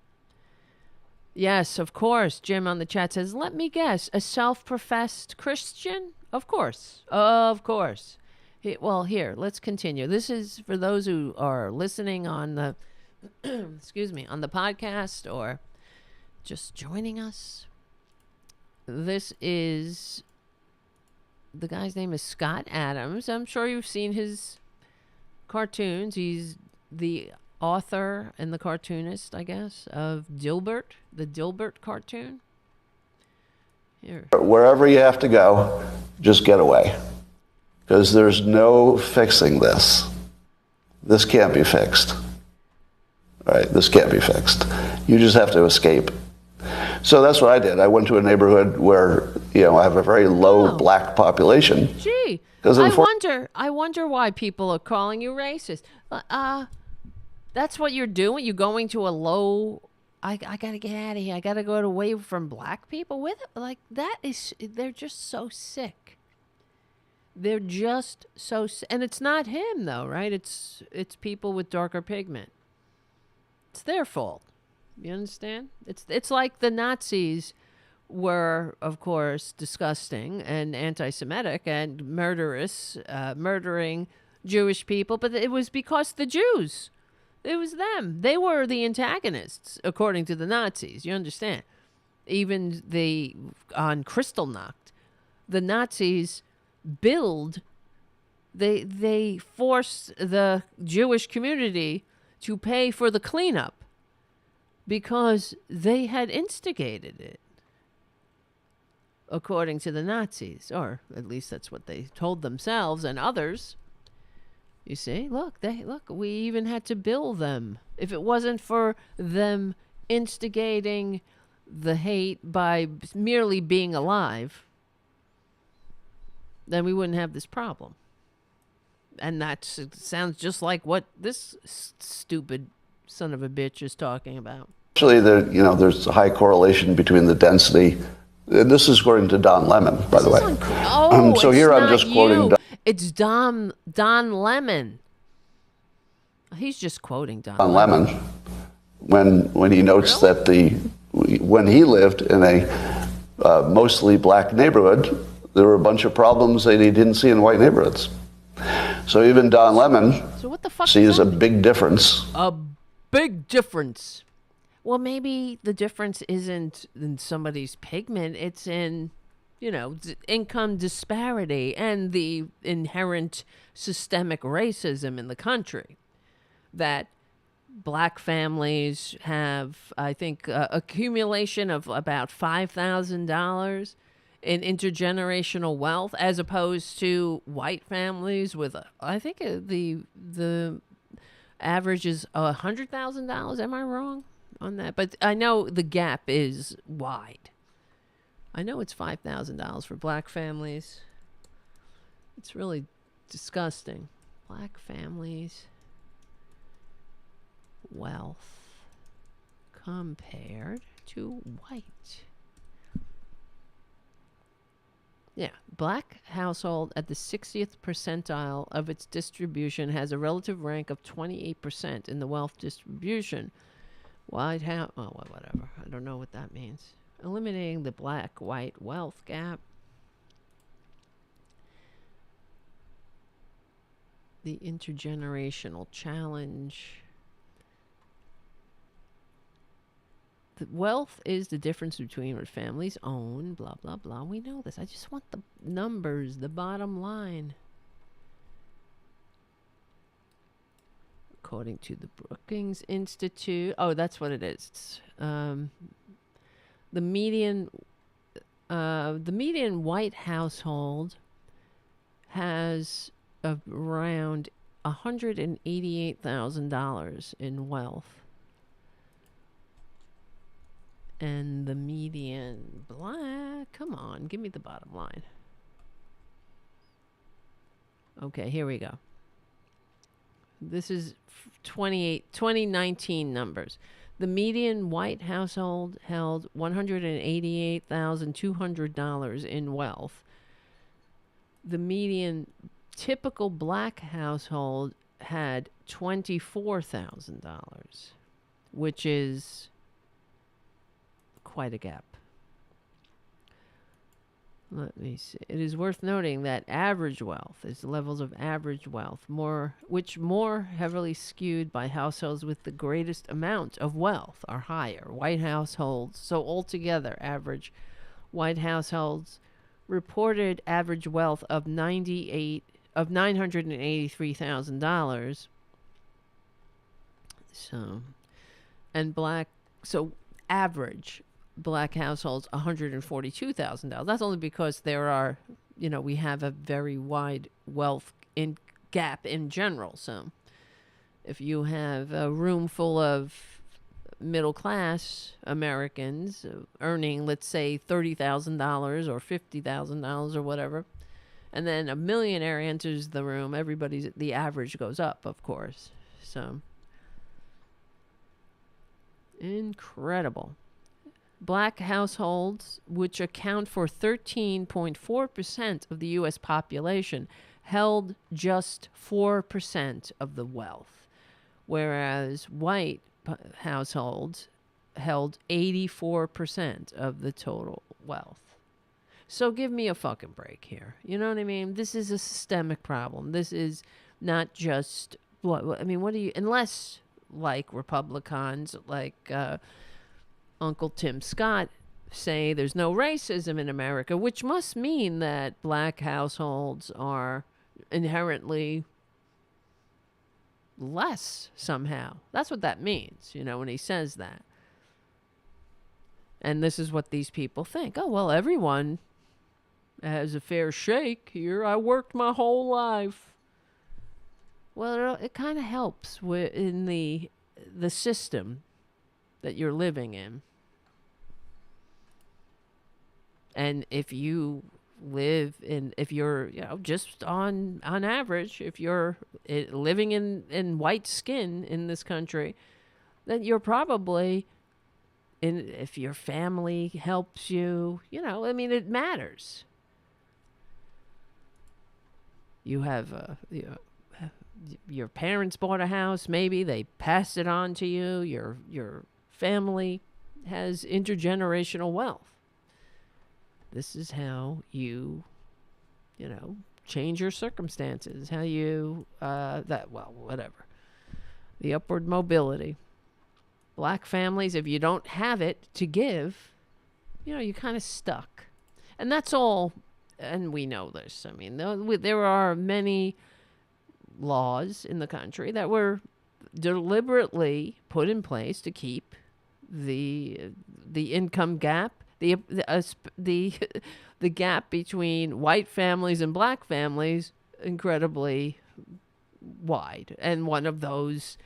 Yes, of course. Jim on the chat says, let me guess, a self-professed Christian? Of course. Of course. Well, here, let's continue. This is for those who are listening on the, on the podcast or just joining us. This is, the guy's name is Scott Adams. I'm sure you've seen his cartoons. He's the author and the cartoonist, I guess, of Dilbert, the Dilbert cartoon. Here. Wherever you have to go, just get away. Because there's no fixing this. This can't be fixed. All right, this can't be fixed. You just have to escape. So that's what I did. I went to a neighborhood where, I have a very low black population. Gee, I wonder why people are calling you racist. That's what you're doing? You're going to a low... I got to get out of here. I got to go away from black people. They're just so sick. They're just so sick. And it's not him, though, right? It's people with darker pigment. It's their fault. You understand? It's like the Nazis were, of course, disgusting and anti-Semitic and murderous, murdering Jewish people, but it was because the Jews. It was them. They were the antagonists, according to the Nazis. You understand? Even on Kristallnacht, the Nazis they forced the Jewish community to pay for the cleanup because they had instigated it, according to the Nazis, or at least that's what they told themselves and others. You see, look, we even had to bill them. If it wasn't for them instigating the hate by merely being alive, then we wouldn't have this problem. And that sounds just like what this stupid son of a bitch is talking about. Actually, there's a high correlation between the density. This is according to Don Lemon, by the way. So here I'm just quoting. It's Don Lemon. He's just quoting Don Lemon when he notes that when he lived in a mostly black neighborhood, there were a bunch of problems that he didn't see in white neighborhoods. So even Don Lemon sees a big difference. A big difference. Well, maybe the difference isn't in somebody's pigment. It's in, income disparity and the inherent systemic racism in the country. That black families have, I think, accumulation of about $5,000 in intergenerational wealth, as opposed to white families with, I think the average is $100,000. Am I wrong on that? But I know the gap is wide. I know it's $5,000 for black families. It's really disgusting. Black families' wealth compared to white. Yeah, black household at the 60th percentile of its distribution has a relative rank of 28% in the wealth distribution. White house, whatever. I don't know what that means. Eliminating the black-white wealth gap. The intergenerational challenge. The wealth is the difference between what families own, blah, blah, blah. We know this. I just want the numbers, the bottom line. According to the Brookings Institute. Oh, that's what it is. The median white household has around $188,000 in wealth. And the median black, come on, give me the bottom line. Okay, here we go. This is 2019 numbers. The median white household held $188,200 in wealth. The median typical black household had $24,000, which is quite a gap. Let me see. It is worth noting that average wealth is levels of average wealth, which more heavily skewed by households with the greatest amount of wealth are higher. White households, so altogether, average white households reported average wealth of $983,000. So, and average black households, $142,000. That's only because there are, we have a very wide wealth gap in general. So if you have a room full of middle class Americans earning, let's say, $30,000 or $50,000 or whatever, and then a millionaire enters the room, the average goes up, of course. So incredible. Black households, which account for 13.4% of the U.S. population, held just 4% of the wealth, whereas white households held 84% of the total wealth. So give me a fucking break here. You know what I mean? This is a systemic problem. This is not just unless, like Republicans, like Uncle Tim Scott, say there's no racism in America, which must mean that black households are inherently less somehow. That's what that means, when he says that. And this is what these people think. Oh, well, everyone has a fair shake here. I worked my whole life. Well, it kind of helps in the system that you're living in. And if you if you're, just on average, if you're living in white skin in this country, then you're probably, if your family helps you, it matters. You have, your parents bought a house, maybe they passed it on to you. Your family has intergenerational wealth. This is how you, change your circumstances. How you, whatever. The upward mobility. Black families, if you don't have it to give, you're kind of stuck. And that's all, and we know this. I mean, there are many laws in the country that were deliberately put in place to keep the income gap, the gap between white families and black families incredibly wide. And one of those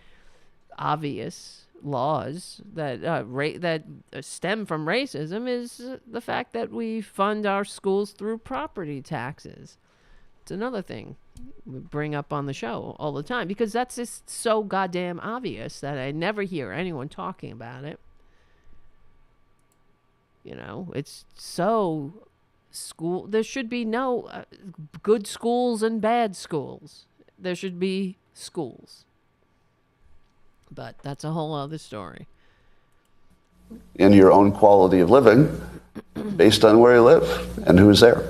obvious laws that that stem from racism is the fact that we fund our schools through property taxes. It's another thing we bring up on the show all the time because that's just so goddamn obvious that I never hear anyone talking about it. It's so there should be no good schools and bad schools. There should be schools. But that's a whole other story. In your own quality of living based on where you live and who's there.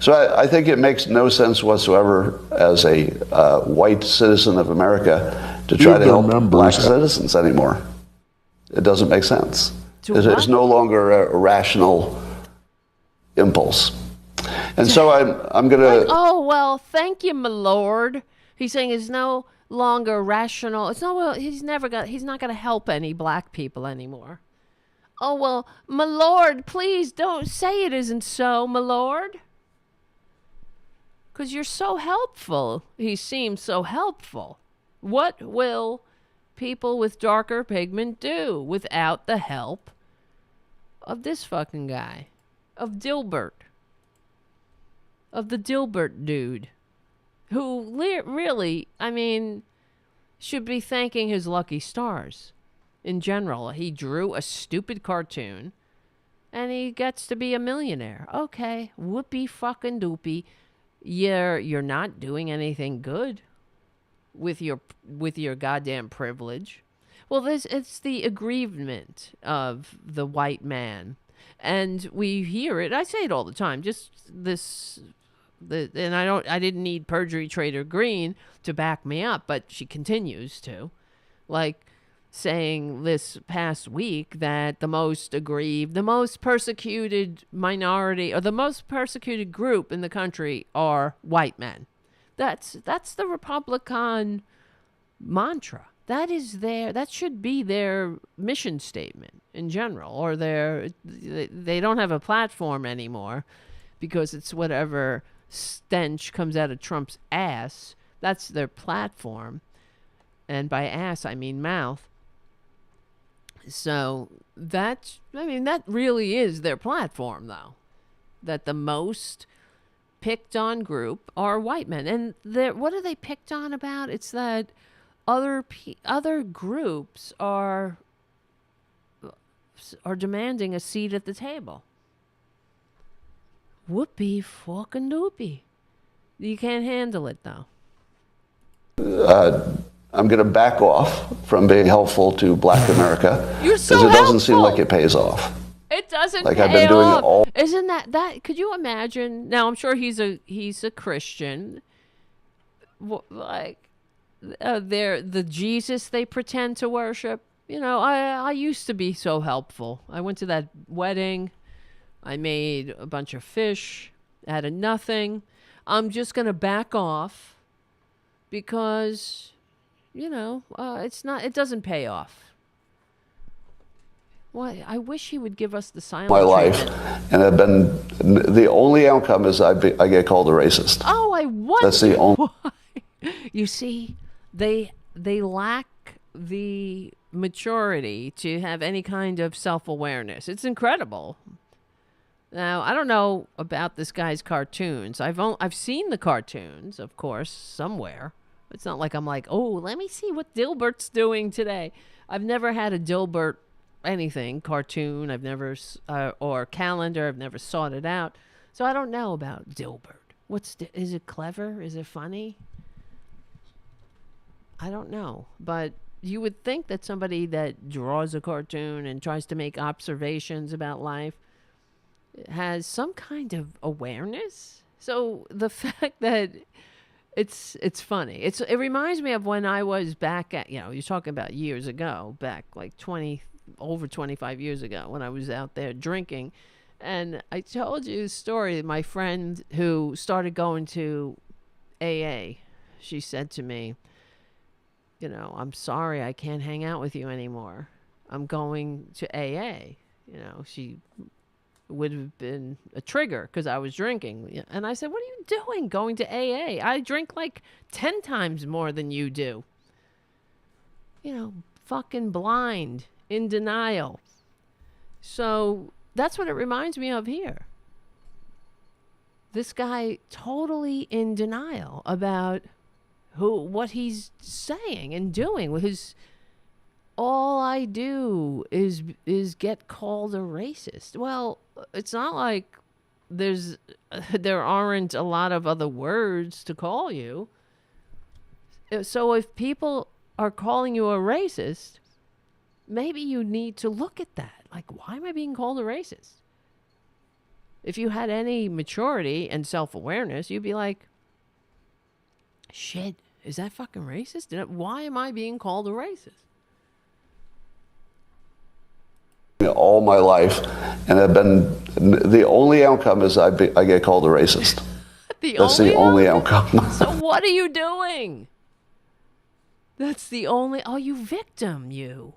So I think it makes no sense whatsoever as a white citizen of America to try to help black citizens anymore. It doesn't make sense. It's no longer a rational impulse. And so I'm going to... Oh, well, thank you, my lord. He's saying it's no longer rational. It's not. Well, he's not going to help any black people anymore. Oh, well, my lord, please don't say it isn't so, my lord. Because you're so helpful. He seems so helpful. What will people with darker pigment do without the help of this fucking guy? Of Dilbert. Of the Dilbert dude. Who really, should be thanking his lucky stars. In general, he drew a stupid cartoon and he gets to be a millionaire. Okay, whoopee fucking doopy. You're not doing anything good with your goddamn privilege. Well, it's the aggrievement of the white man. And we hear it. I say it all the time. And I didn't need Perjury Traitor Greene to back me up, but she continues to, saying this past week that the most aggrieved, the most persecuted minority, or the most persecuted group in the country are white men. That's the Republican mantra. That should be their mission statement in general, or they don't have a platform anymore because it's whatever stench comes out of Trump's ass. That's their platform. And by ass, I mean mouth. So that really is their platform, though. That the most picked on group are white men. And what are they picked on about? It's that other groups are demanding a seat at the table. Whoopee fucking doopy. You can't handle it, though. I'm going to back off from being helpful to Black America. You're so because it doesn't helpful. seem like it pays off. It doesn't like pay I've been doing off. all. Isn't that? Could you imagine? Now I'm sure he's a Christian. Like they're the Jesus they pretend to worship. You know, I used to be so helpful. I went to that wedding. I made a bunch of fish out of nothing. I'm just gonna back off because, you know, it doesn't pay off. Why? I wish he would give us the silent My life, treatment. and have been the only outcome is I get called a racist. Oh, I wonder. That's the only. Why. You see, they lack the maturity to have any kind of self-awareness. It's incredible. Now, I don't know about this guy's cartoons. I've seen the cartoons, of course, somewhere. It's not like I'm like, oh, let me see what Dilbert's doing today. I've never had a Dilbert anything, cartoon. I've never, or calendar. I've never sought it out. So I don't know about Dilbert. Is it clever? Is it funny? I don't know. But you would think that somebody that draws a cartoon and tries to make observations about life has some kind of awareness. So the fact that it's funny. It reminds me of when I was back at, you're talking about years ago, back like over 25 years ago when I was out there drinking. And I told you the story, my friend who started going to AA, she said to me, I'm sorry, I can't hang out with you anymore. I'm going to AA. She would have been a trigger because I was drinking. And I said, what are you doing going to AA? I drink like 10 times more than you do. Fucking blind, in denial. So that's what it reminds me of here. This guy totally in denial about what he's saying and doing with his, all I do is get called a racist. Well, it's not like there aren't a lot of other words to call you. So if people are calling you a racist, maybe you need to look at that. Like, why am I being called a racist? If you had any maturity and self-awareness, you'd be like, shit, is that fucking racist? Why am I being called a racist? All my life, and have been the only outcome is I get called a racist. That's the only outcome. So what are you doing? That's the only. Oh, you victim, you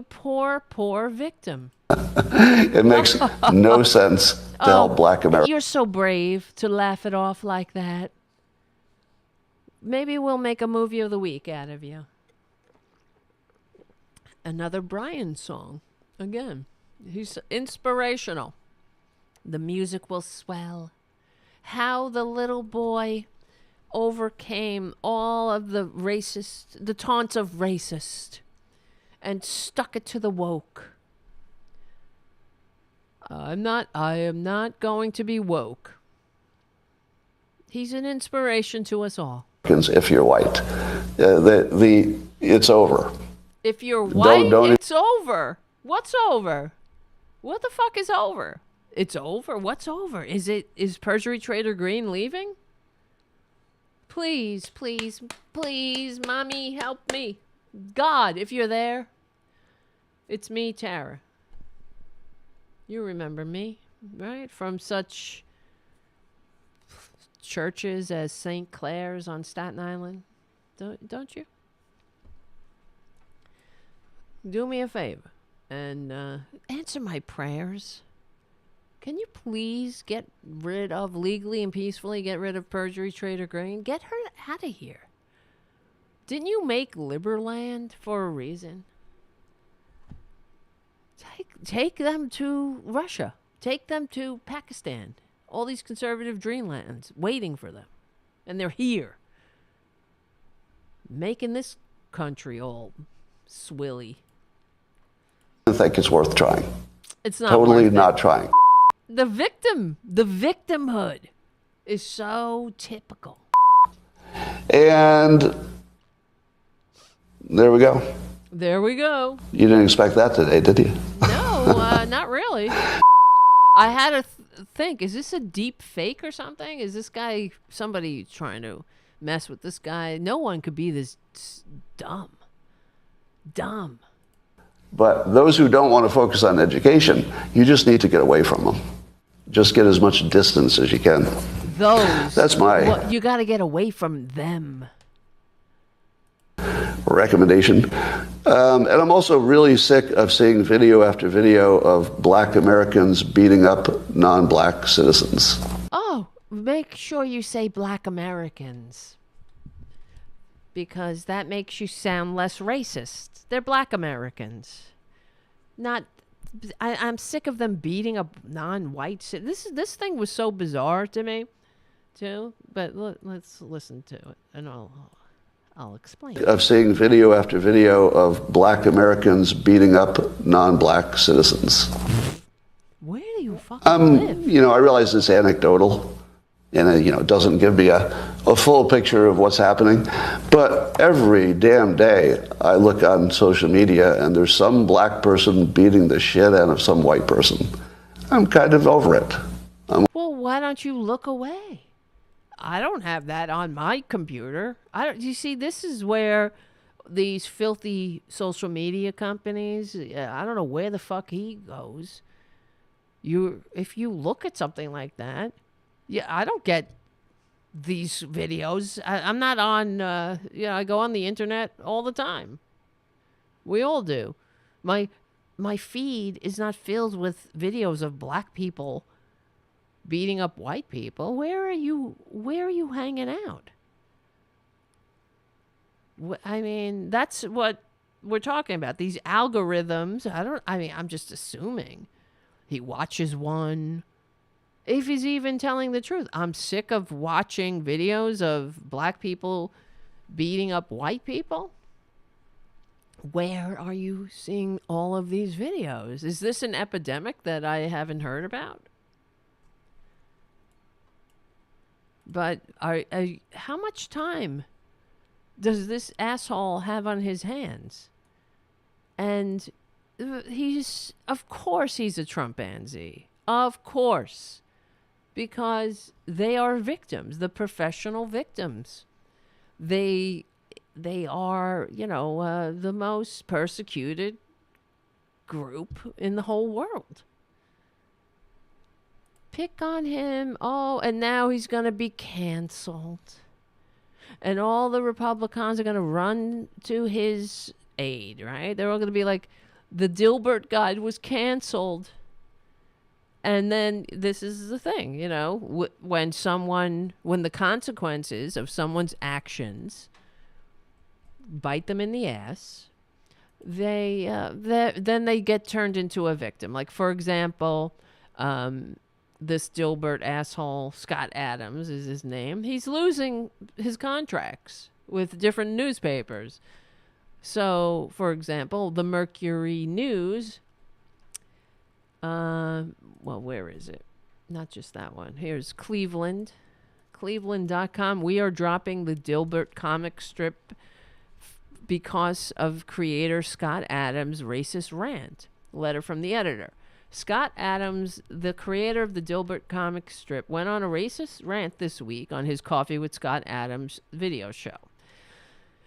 poor victim. It makes no sense to help Black America. You're so brave to laugh it off like that. Maybe we'll make a movie of the week out of you. Another Brian song. Again, he's inspirational. The music will swell. How the little boy overcame all of the taunts of racist, and stuck it to the woke. I am not going to be woke. He's an inspiration to us all. If you're white, it's over. If you're white, it's over. What's over? What the fuck is over? It's over? What's over? Is Perjury Traitor Greene leaving? Please, please, please, mommy, help me. God, if you're there, it's me, Tara. You remember me, right? From such churches as St. Clair's on Staten Island. Don't you? do me a favor and answer my prayers. Can you please legally and peacefully get rid of Perjury Traitor Greene? Get her out of here. Didn't you make Liberland for a reason? Take them to Russia. Take them to Pakistan. All these conservative dreamlands waiting for them. And they're here. Making this country all swilly. I think it's worth trying. It's not totally worth not it. trying. The victimhood is so typical. And there we go. There we go. You didn't expect that today, did you? No, not really. I had to think, is this a deep fake or something? Is this guy, somebody trying to mess with this guy? No one could be this dumb. Dumb. But those who don't want to focus on education, you just need to get away from them. Just get as much distance as you can. Those. That's my you got to get away from them. recommendation. And I'm also really sick of seeing video after video of black Americans beating up non-black citizens. Oh, make sure you say black Americans. Because that makes you sound less racist. They're black Americans. I'm sick of them beating up non-white citizens. This thing was so bizarre to me, too. But let's listen to it, and I'll explain. Of seeing video after video of black Americans beating up non-black citizens. Where do you fucking live? I realize it's anecdotal, and it doesn't give me a full picture of what's happening. But every damn day, I look on social media, and there's some black person beating the shit out of some white person. I'm kind of over it. Well, why don't you look away? I don't have that on my computer. You see, this is where these filthy social media companies, I don't know where the fuck he goes. If you look at something like that, I don't get these videos. I'm not on, I go on the internet all the time. We all do. My feed is not filled with videos of black people beating up white people. Where are you hanging out? I mean, that's what we're talking about. These algorithms. I'm just assuming he watches one. If he's even telling the truth. I'm sick of watching videos of black people beating up white people. Where are you seeing all of these videos? Is this an epidemic that I haven't heard about? But how much time does this asshole have on his hands? And of course he's a Trumpanzee. Of course. Because they are victims, the professional victims. They are, the most persecuted group in the whole world. Pick on him. Oh, and now he's going to be canceled. And all the Republicans are going to run to his aid, right? They're all going to be like, the Dilbert guy was canceled. And then this is the thing, when the consequences of someone's actions bite them in the ass, then they get turned into a victim. Like, for example, this Dilbert asshole, Scott Adams is his name. He's losing his contracts with different newspapers. So, for example, the Mercury News, where is it? Not just that one. Here's Cleveland. Cleveland.com. We are dropping the Dilbert comic strip because of creator Scott Adams' racist rant. Letter from the editor. Scott Adams, the creator of the Dilbert comic strip, went on a racist rant this week on his Coffee with Scott Adams video show.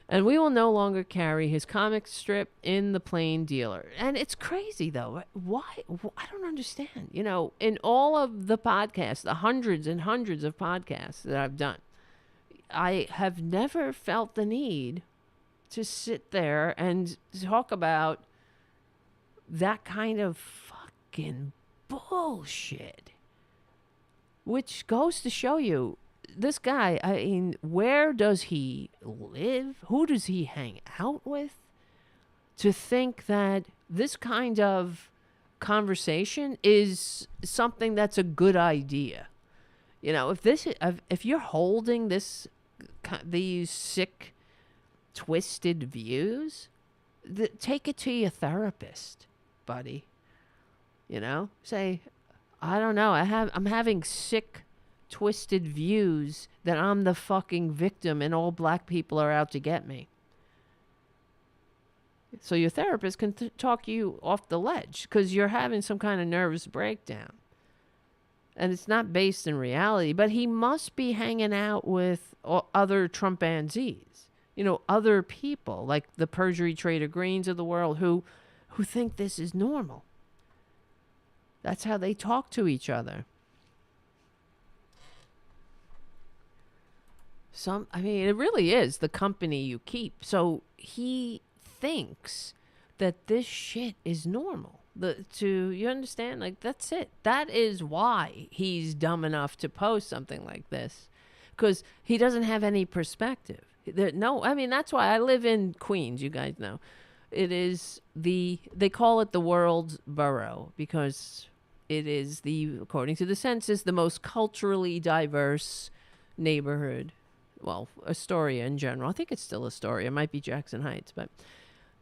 And we will no longer carry his comic strip in the Plain Dealer. And it's crazy, though. Why? I don't understand. In all of the podcasts, the hundreds and hundreds of podcasts that I've done, I have never felt the need to sit there and talk about that kind of fucking bullshit. Which goes to show you, this guy, I mean, where does he live? Who does he hang out with? To think that this kind of conversation is something that's a good idea. You know, if you're holding these sick, twisted views, take it to your therapist, buddy. You know, say, I don't know, I'm having sick, twisted views that I'm the fucking victim and all black people are out to get me. So your therapist can talk you off the ledge because you're having some kind of nervous breakdown. And it's not based in reality, but he must be hanging out with other Trumpanzees. You know, other people like the Perjury Traitor Greenes of the world who think this is normal. That's how they talk to each other. I mean, it really is the company you keep. So he thinks that this shit is normal. You understand? Like, that's it. That is why he's dumb enough to post something like this. Because he doesn't have any perspective. I mean, that's why I live in Queens, you guys know. It is they call it the world's borough because it is according to the census, the most culturally diverse neighborhood. Well, Astoria in general. I think it's still Astoria. It might be Jackson Heights, but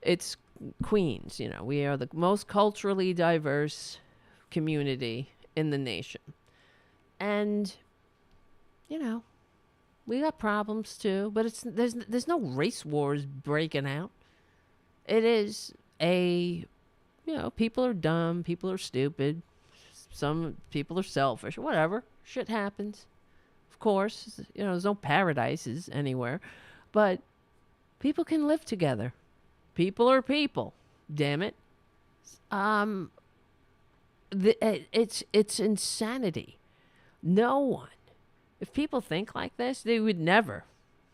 it's Queens. You know, we are the most culturally diverse community in the nation. And, you know, we got problems too, but there's no race wars breaking out. It is people are dumb, people are stupid, some people are selfish, whatever. Shit happens. Of course, there's no paradises anywhere, but people can live together. People are people. Damn it. It's insanity. No one. If people think like this, they would never.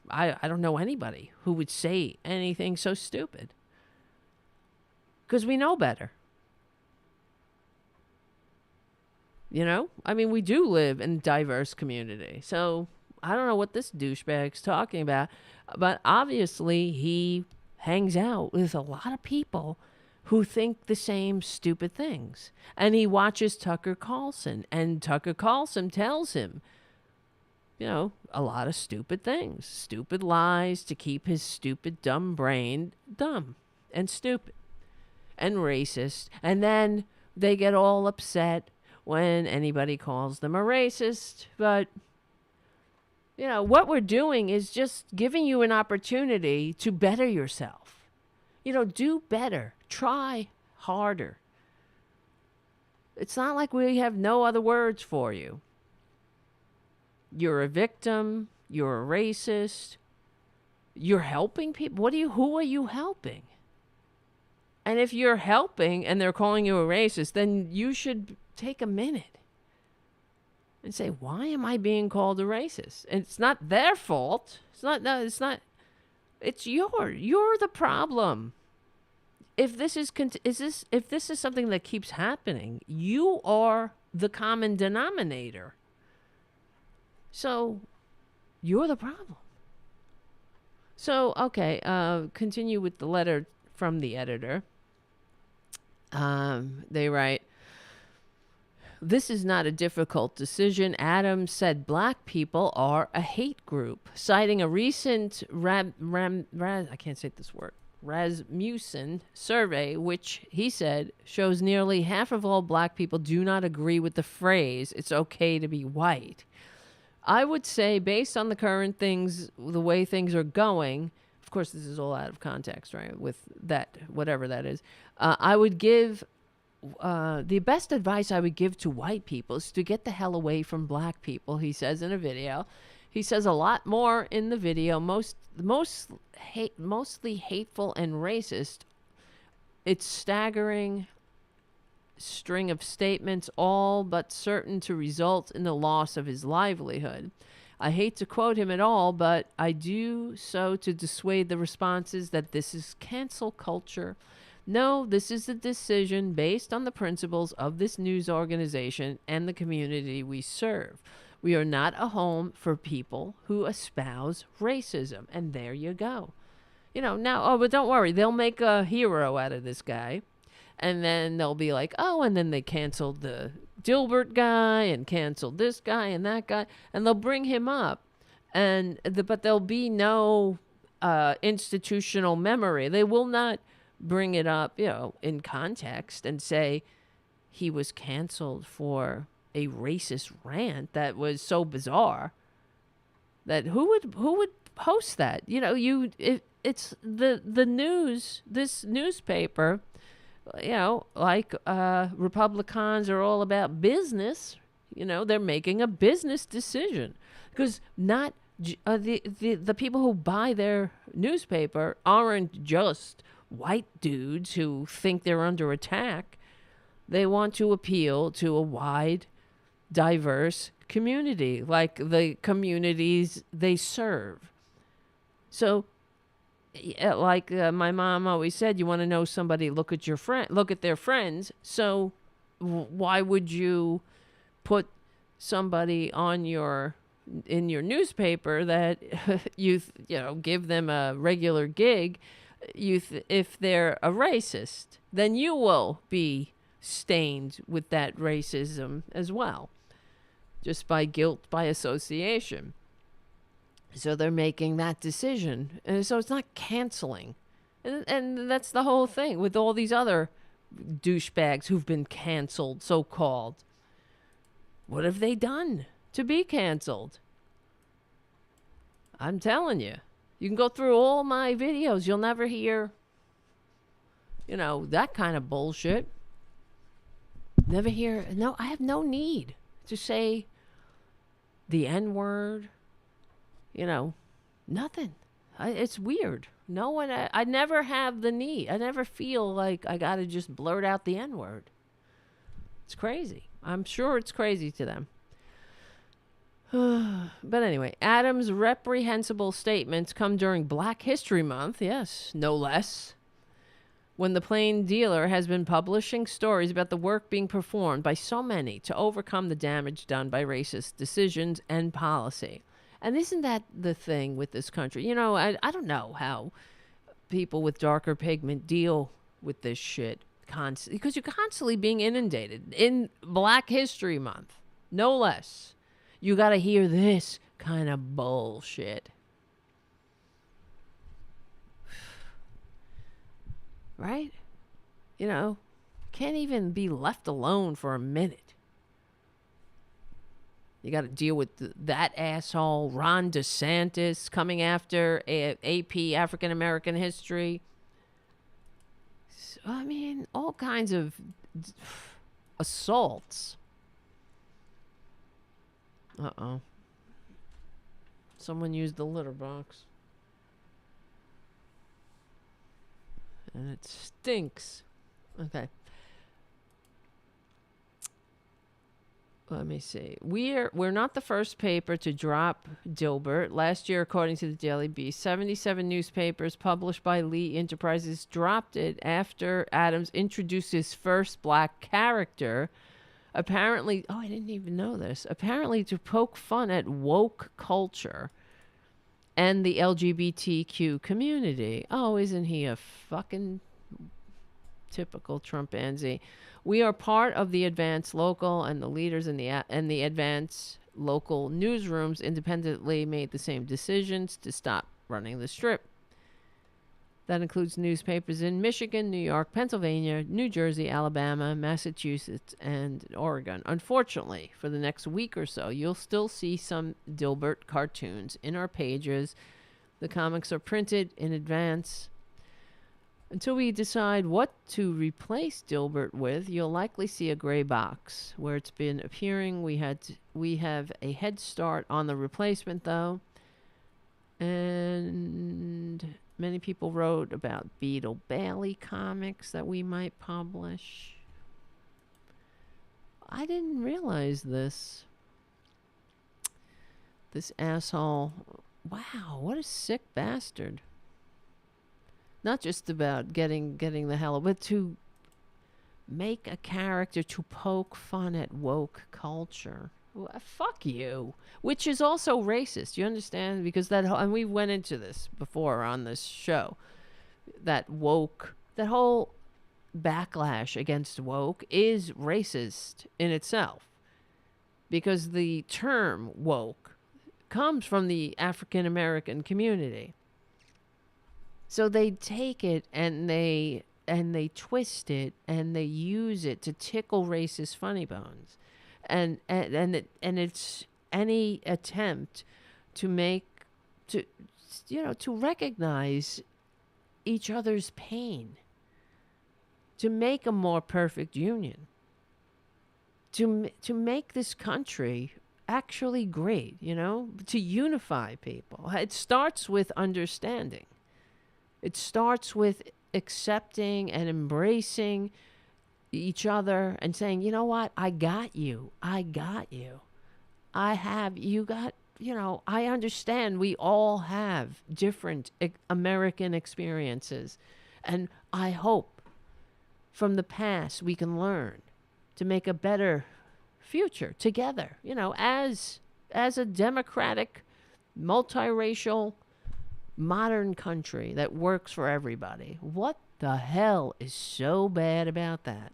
I don't know anybody who would say anything so stupid. Because we know better. You know? I mean, we do live in a diverse community. So, I don't know what this douchebag's talking about. But obviously, he hangs out with a lot of people who think the same stupid things. And he watches Tucker Carlson. And Tucker Carlson tells him, a lot of stupid things. Stupid lies to keep his stupid, dumb brain dumb and stupid and racist. And then they get all upset when anybody calls them a racist. But, what we're doing is just giving you an opportunity to better yourself. Do better. Try harder. It's not like we have no other words for you. You're a victim. You're a racist. You're helping people. Who are you helping? And if you're helping and they're calling you a racist, then you should take a minute and say, why am I being called a racist? And it's not their fault. It's you're the problem. If this is something that keeps happening, you are the common denominator. So you're the problem. So, okay, continue with the letter from the editor. They write, this is not a difficult decision. Adams said black people are a hate group, citing a recent I can't say this word, Rasmussen survey, which he said shows nearly half of all black people do not agree with the phrase, it's okay to be white. I would say, based on the current things, the way things are going, of course, this is all out of context, right? With that, whatever that is, I would give the best advice I would give to white people is to get the hell away from black people, he says in a video. He says a lot more in the video, mostly hateful and racist. It's staggering string of statements, all but certain to result in the loss of his livelihood. I hate to quote him at all, but I do so to dissuade the responses that this is cancel culture. No, this is a decision based on the principles of this news organization and the community we serve. We are not a home for people who espouse racism. And there you go. Now, but don't worry. They'll make a hero out of this guy. And then they'll be like, oh, and then they canceled the Dilbert guy and canceled this guy and that guy. And they'll bring him up. But there'll be no institutional memory. They will not bring it up, in context and say he was canceled for a racist rant that was so bizarre that who would post that? It's the news, this newspaper, like Republicans are all about business, they're making a business decision because not the people who buy their newspaper aren't just white dudes who think they're under attack. They want to appeal to a wide, diverse community, like the communities they serve. So, like my mom always said, you want to know somebody, look at their friends. So, why would you put somebody in your newspaper that you give them a regular gig? If they're a racist, then you will be stained with that racism as well, just by guilt by association. So they're making that decision. And so it's not canceling. And that's the whole thing with all these other douchebags who've been canceled, so-called. What have they done to be canceled? I'm telling you. You can go through all my videos. You'll never hear, that kind of bullshit. Never hear. No, I have no need to say the N-word. Nothing. It's weird. No one, I never have the need. I never feel like I got to just blurt out the N-word. It's crazy. I'm sure it's crazy to them. But anyway, Adams' reprehensible statements come during Black History Month, yes, no less, when the plain dealer has been publishing stories about the work being performed by so many to overcome the damage done by racist decisions and policy. And isn't that the thing with this country? I don't know how people with darker pigment deal with this shit constantly, because you're constantly being inundated in Black History Month, no less. You got to hear this kind of bullshit. Right? Can't even be left alone for a minute. You got to deal with that asshole, Ron DeSantis, coming after AP, African American history. I mean, all kinds of assaults. Uh-oh. Someone used the litter box. And it stinks. Okay. Let me see. We're not the first paper to drop Dilbert. Last year, according to the Daily Beast, 77 newspapers published by Lee Enterprises dropped it after Adams introduced his first black character. Apparently, I didn't even know this. Apparently to poke fun at woke culture and the LGBTQ community. Oh, isn't he a fucking typical Trumpanzee? We are part of the Advance Local, and the leaders in the Advance Local newsrooms independently made the same decisions to stop running the strip. That includes newspapers in Michigan, New York, Pennsylvania, New Jersey, Alabama, Massachusetts, and Oregon. Unfortunately, for the next week or so, you'll still see some Dilbert cartoons in our pages. The comics are printed in advance. Until we decide what to replace Dilbert with, you'll likely see a gray box where it's been appearing. We have a head start on the replacement, though. And many people wrote about Beetle Bailey comics that we might publish. I didn't realize this. This asshole. Wow, what a sick bastard. Not just about getting the hell, but to make a character to poke fun at woke culture. Well, fuck you. Which is also racist. You understand? Because and we went into this before on this show. That whole backlash against woke is racist in itself. Because the term woke comes from the African American community. So they take it and they twist it and they use it to tickle racist funny bones, and it's any attempt to recognize each other's pain, to make a more perfect union, to make this country actually great, to unify people. It starts with understanding. It starts with accepting and embracing each other and saying, you know what, I got you. I understand we all have different American experiences. And I hope from the past we can learn to make a better future together, as a democratic, multiracial, modern country that works for everybody. What the hell is so bad about that?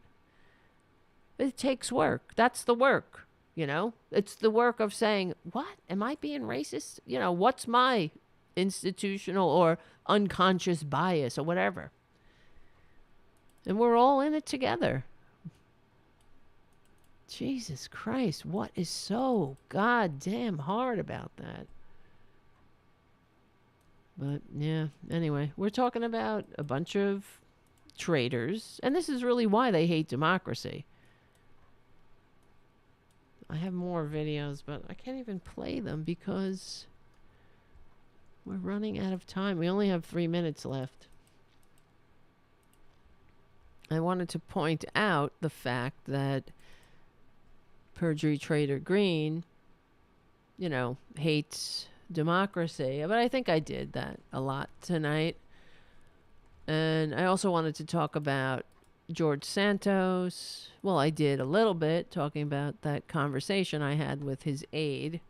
It takes work. That's the work, It's the work of saying, what? Am I being racist? What's my institutional or unconscious bias or whatever? And we're all in it together. Jesus Christ, what is so goddamn hard about that? But yeah, anyway, we're talking about a bunch of traitors, and this is really why they hate democracy. I have more videos, but I can't even play them because we're running out of time. We only have 3 minutes left. I wanted to point out the fact that Perjury Traitor Greene, hates democracy, but I think I did that a lot tonight. And I also wanted to talk about George Santos. Well, I did a little bit, talking about that conversation I had with his aide.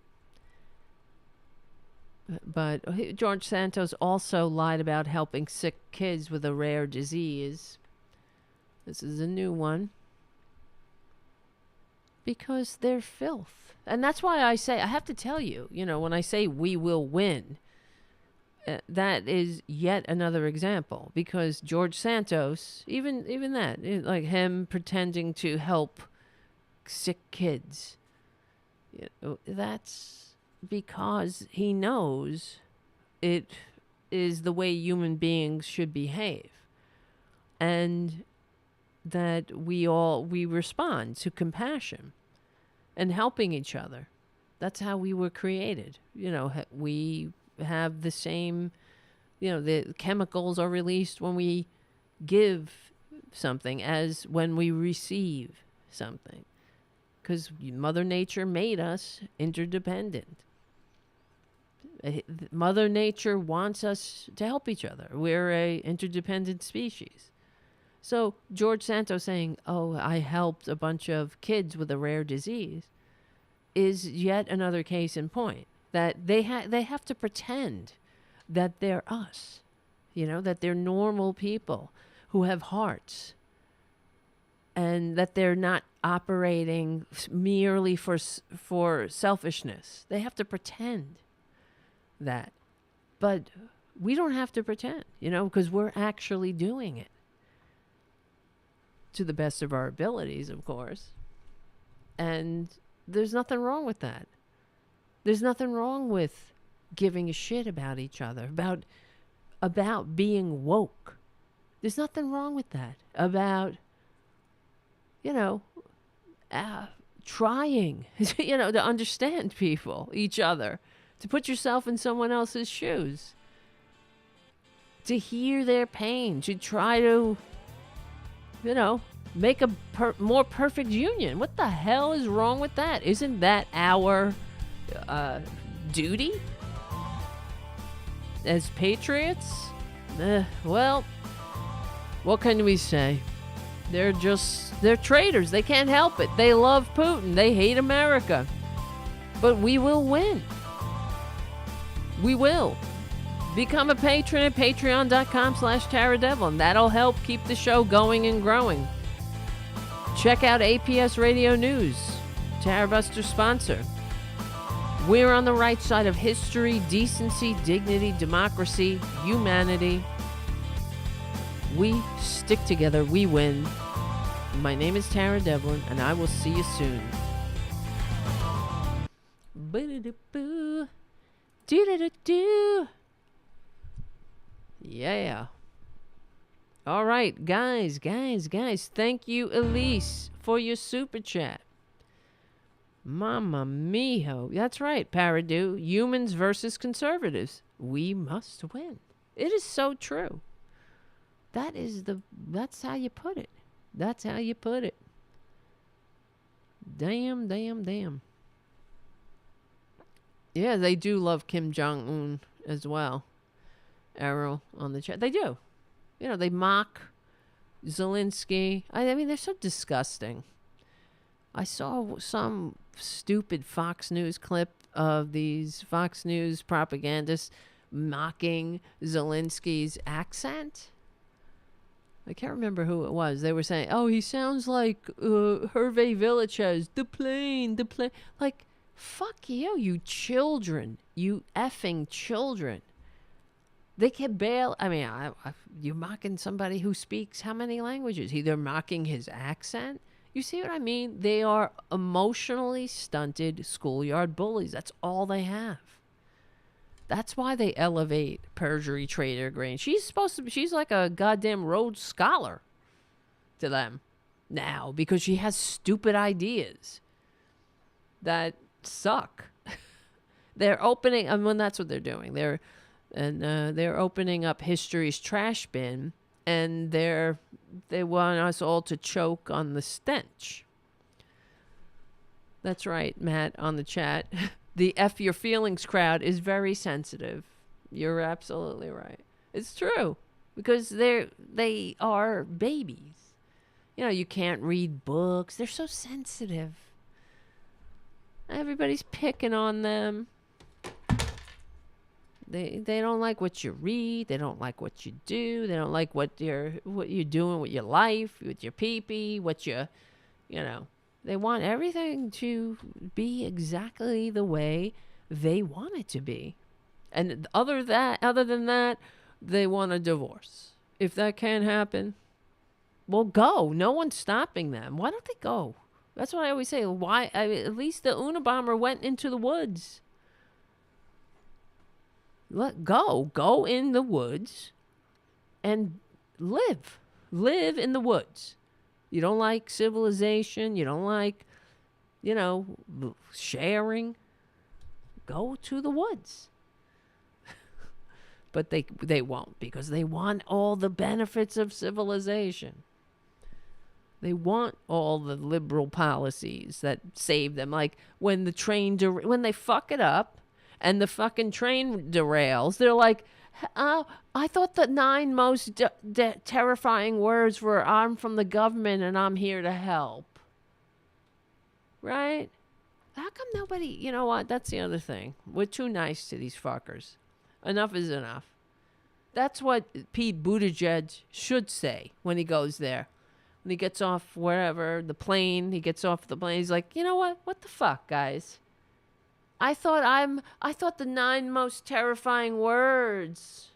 But George Santos also lied about helping sick kids with a rare disease. This is a new one. Because they're filth. And that's why I say, I have to tell you, when I say we will win, that is yet another example. Because George Santos, even that, like him pretending to help sick kids, that's because he knows it is the way human beings should behave. And that we respond to compassion and helping each other. That's how we were created. We have the same, the chemicals are released when we give something as when we receive something. Because Mother Nature made us interdependent. Mother Nature wants us to help each other. We're a interdependent species. So George Santos saying, oh, I helped a bunch of kids with a rare disease is yet another case in point. That they have to pretend that they're us. That they're normal people who have hearts. And that they're not operating merely for selfishness. They have to pretend that. But we don't have to pretend, because we're actually doing it. To the best of our abilities, of course. And there's nothing wrong with that. There's nothing wrong with giving a shit about each other, about being woke. There's nothing wrong with that. About, trying, to understand people, each other, to put yourself in someone else's shoes, to hear their pain, to try to make a more perfect union. What the hell is wrong with that? Isn't that our duty as patriots? Well, what can we say? They're traitors. They can't help it. They love Putin. They hate America. But we will win. We will. Become a patron at patreon.com/TaraDevil, and that'll help keep the show going and growing. Check out APS Radio News, Tarabuster sponsor. We're on the right side of history, decency, dignity, democracy, humanity. We stick together, we win. My name is Tara Devlin, and I will see you soon. Boo-da-da-boo. Do-da-da-do. Yeah. All right, guys. Thank you, Elise, for your super chat. Mama mijo. That's right, Paradu. Humans versus conservatives. We must win. It is so true. That's how you put it. That's how you put it. Damn. Yeah, they do love Kim Jong-un as well. Errol on the chat. They do. You know, they mock Zelensky. I mean, they're so disgusting. I saw some stupid Fox News clip of these Fox News propagandists mocking Zelensky's accent. I can't remember who it was. They were saying, oh, he sounds like Hervé Villachez, the plane. Like, fuck you children. You effing children. They can bail. I mean, you're mocking somebody who speaks how many languages? They're mocking his accent. You see what I mean? They are emotionally stunted schoolyard bullies. That's all they have. That's why they elevate Perjury Traitor Greene. She's like a goddamn Rhodes Scholar to them now because she has stupid ideas that suck. They're opening, that's what they're doing. They're opening up history's trash bin, and they want us all to choke on the stench. That's right, Matt, on the chat. The F your feelings crowd is very sensitive. You're absolutely right. It's true. Because they are babies. You know, you can't read books. They're so sensitive. Everybody's picking on them. They don't like what you read. They don't like what you do. They don't like what you're doing with your life, with your pee-pee, They want everything to be exactly the way they want it to be. And other than that, they want a divorce. If that can't happen, well, go. No one's stopping them. Why don't they go? That's what I always say. Why? At least the Unabomber went into the woods. Go in the woods and live in the woods. You don't like civilization, you don't like, sharing, go to the woods. But they won't, because they want all the benefits of civilization. They want all the liberal policies that save them. Like when when they fuck it up, and the fucking train derails, they're like, I thought the 9 most terrifying words were, I'm from the government and I'm here to help. Right? How come nobody, you know what? That's the other thing. We're too nice to these fuckers. Enough is enough. That's what Pete Buttigieg should say when he goes there. When he gets off wherever, the plane, he gets off the plane, he's like, you know what? What the fuck, guys? I thought the 9 most terrifying words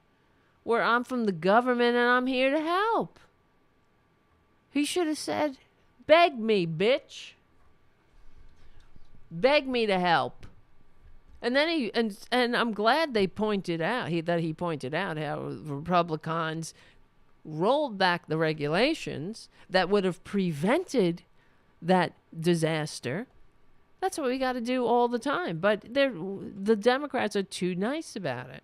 were, I'm from the government and I'm here to help. He should have said, beg me, bitch. Beg me to help. And then and I'm glad they pointed out, he pointed out how Republicans rolled back the regulations that would have prevented that disaster. That's what we got to do all the time. But the Democrats are too nice about it.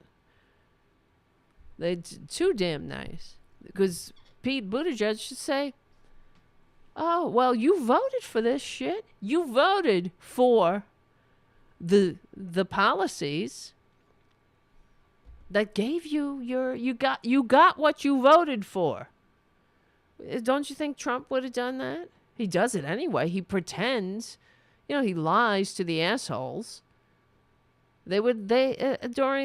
They're too damn nice. Because Pete Buttigieg should say, oh, well, you voted for this shit. You voted for the policies. that gave you you got what you voted for. Don't you think Trump would have done that? He does it anyway. He pretends, he lies to the assholes. During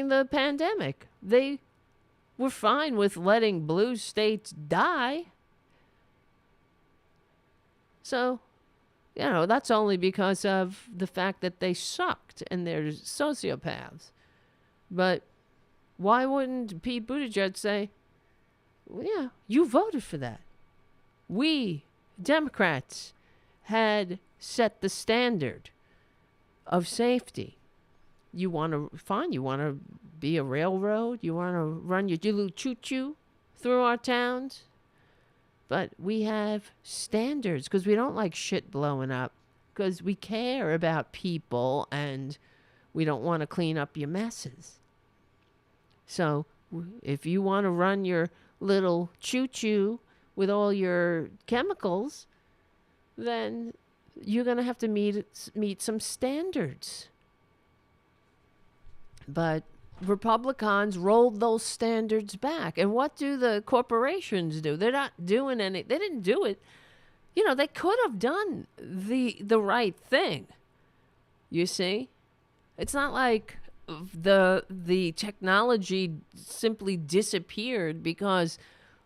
the pandemic, they were fine with letting blue states die. So, that's only because of the fact that they sucked and they're sociopaths. But why wouldn't Pete Buttigieg say, well, yeah, you voted for that. We, Democrats, had set the standard of safety. You want to be a railroad? You want to run your little choo-choo through our towns? But we have standards because we don't like shit blowing up, because we care about people and we don't want to clean up your messes. So if you want to run your little choo-choo with all your chemicals, then you're going to have to meet some standards. But Republicans rolled those standards back. And what do the corporations do? They're not doing any. They didn't do it. They could have done the right thing. You see? It's not like the technology simply disappeared because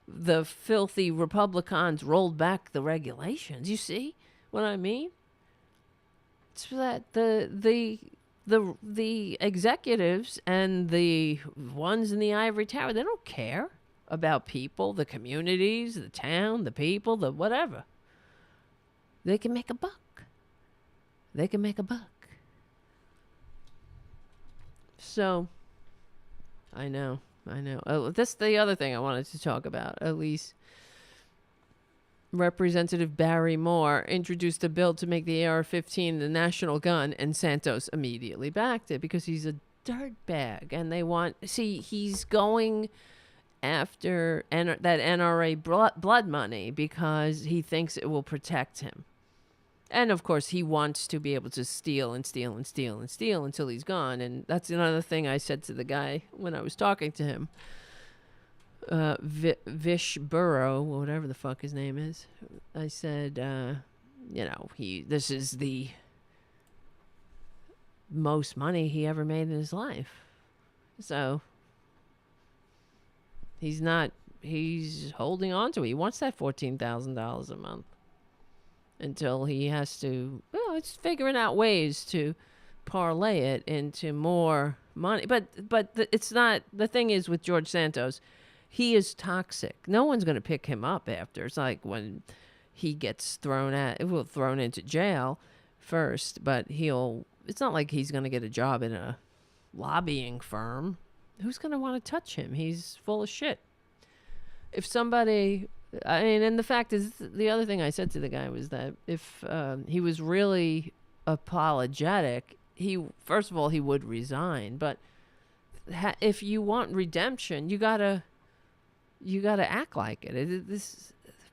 the filthy Republicans rolled back the regulations. You see what I mean? It's that the executives and the ones in the ivory tower, they don't care about people, the communities, the town, the people, the whatever. They can make a buck. So, I know. Oh, that's the other thing I wanted to talk about. At least Representative Barry Moore introduced a bill to make the AR-15 the national gun, and Santos immediately backed it because he's a dirtbag, and he's going after that NRA blood money because he thinks it will protect him. And of course, he wants to be able to steal until he's gone. And that's another thing I said to the guy when I was talking to him. Vish Burrow, whatever the fuck his name is. I said, this is the most money he ever made in his life. So he's holding on to it. He wants that $14,000 a month until he has to, it's figuring out ways to parlay it into more money. But it's not, the thing is with George Santos, he is toxic. No one's going to pick him up after. It's like when he gets thrown into jail first, but it's not like he's going to get a job in a lobbying firm. Who's going to want to touch him? He's full of shit. If somebody, and the fact is, the other thing I said to the guy was that if he was really apologetic, first of all, he would resign. But if you want redemption, you gotta act like it.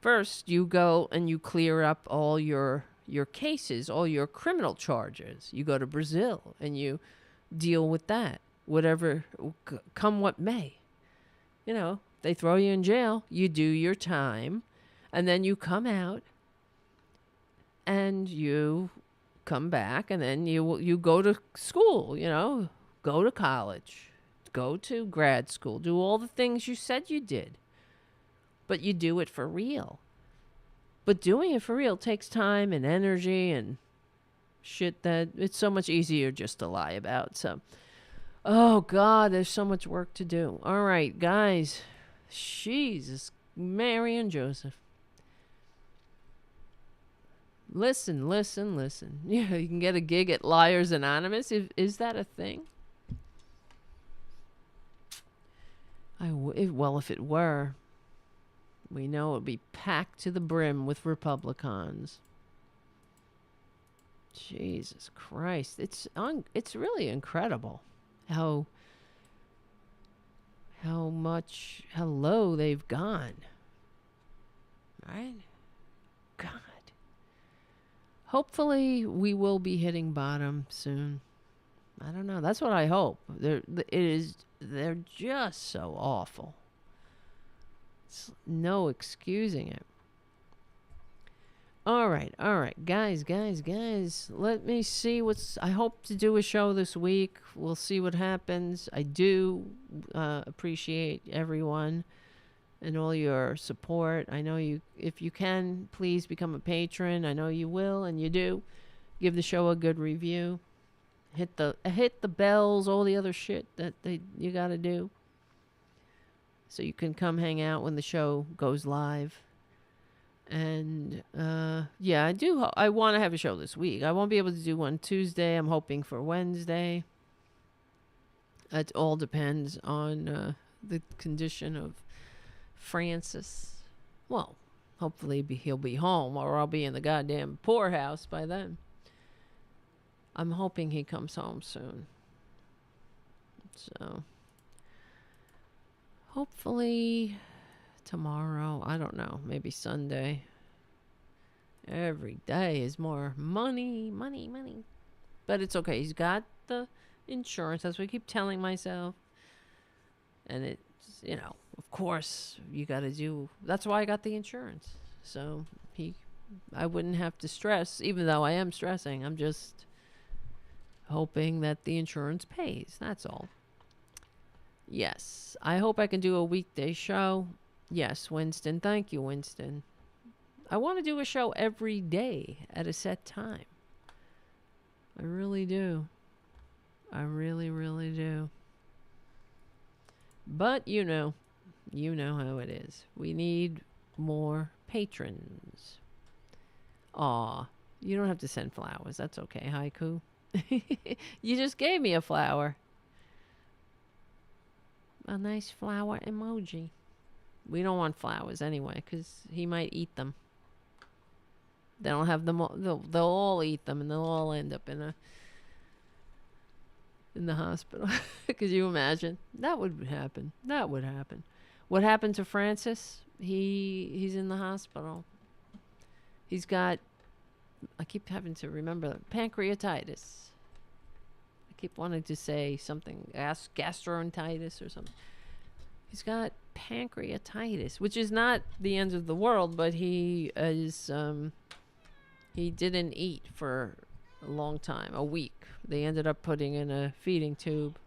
First, you go and you clear up all your cases, all your criminal charges. You go to Brazil and you deal with that, whatever, come what may. They throw you in jail, you do your time, and then you come out and you come back, and then you go to school, go to college, go to grad school, do all the things you said you did. But you do it for real. But doing it for real takes time and energy and shit that it's so much easier just to lie about. So, oh God, there's so much work to do. All right, guys. Jesus, Mary and Joseph. Listen. Yeah, you can get a gig at Liars Anonymous. Is that a thing? If it were, we know it would be packed to the brim with Republicans. Jesus Christ. It's really incredible how low they've gone. Right? God. Hopefully we will be hitting bottom soon. I don't know. That's what I hope. they're just so awful. It's no excusing it. All right, guys. Let me see I hope to do a show this week. We'll see what happens. I do appreciate everyone and all your support. I know you, if you can, please become a patron. I know you will, and you do. Give the show a good review. Hit the bells, all the other shit that you got to do, so you can come hang out when the show goes live. And yeah, I want to have a show this week. I won't be able to do one Tuesday. I'm hoping for Wednesday. It all depends on the condition of Francis. Well, hopefully he'll be home, or I'll be in the goddamn poorhouse by then. I'm hoping he comes home soon. So hopefully tomorrow, I don't know, maybe Sunday. Every day is more money. But it's okay. He's got the insurance. That's what I keep telling myself. And it's, of course, you got to do. That's why I got the insurance. So I wouldn't have to stress, even though I am stressing. I'm just hoping that the insurance pays. That's all. Yes. I hope I can do a weekday show. Yes, Winston. Thank you, Winston. I want to do a show every day at a set time. I really do. I really, really do. But you know how it is. We need more patrons. Aw, you don't have to send flowers. That's okay, Haiku. You just gave me a flower. A nice flower emoji. We don't want flowers anyway, because he might eat them. They don't have them all. They'll all eat them, and they'll all end up in the hospital. Could you imagine? That would happen. What happened to Francis? He's in the hospital. He's got, I keep having to remember, pancreatitis. I keep wanting to say something, gastroenteritis or something. He's got pancreatitis, which is not the end of the world, but he didn't eat for a long time, a week. They ended up putting in a feeding tube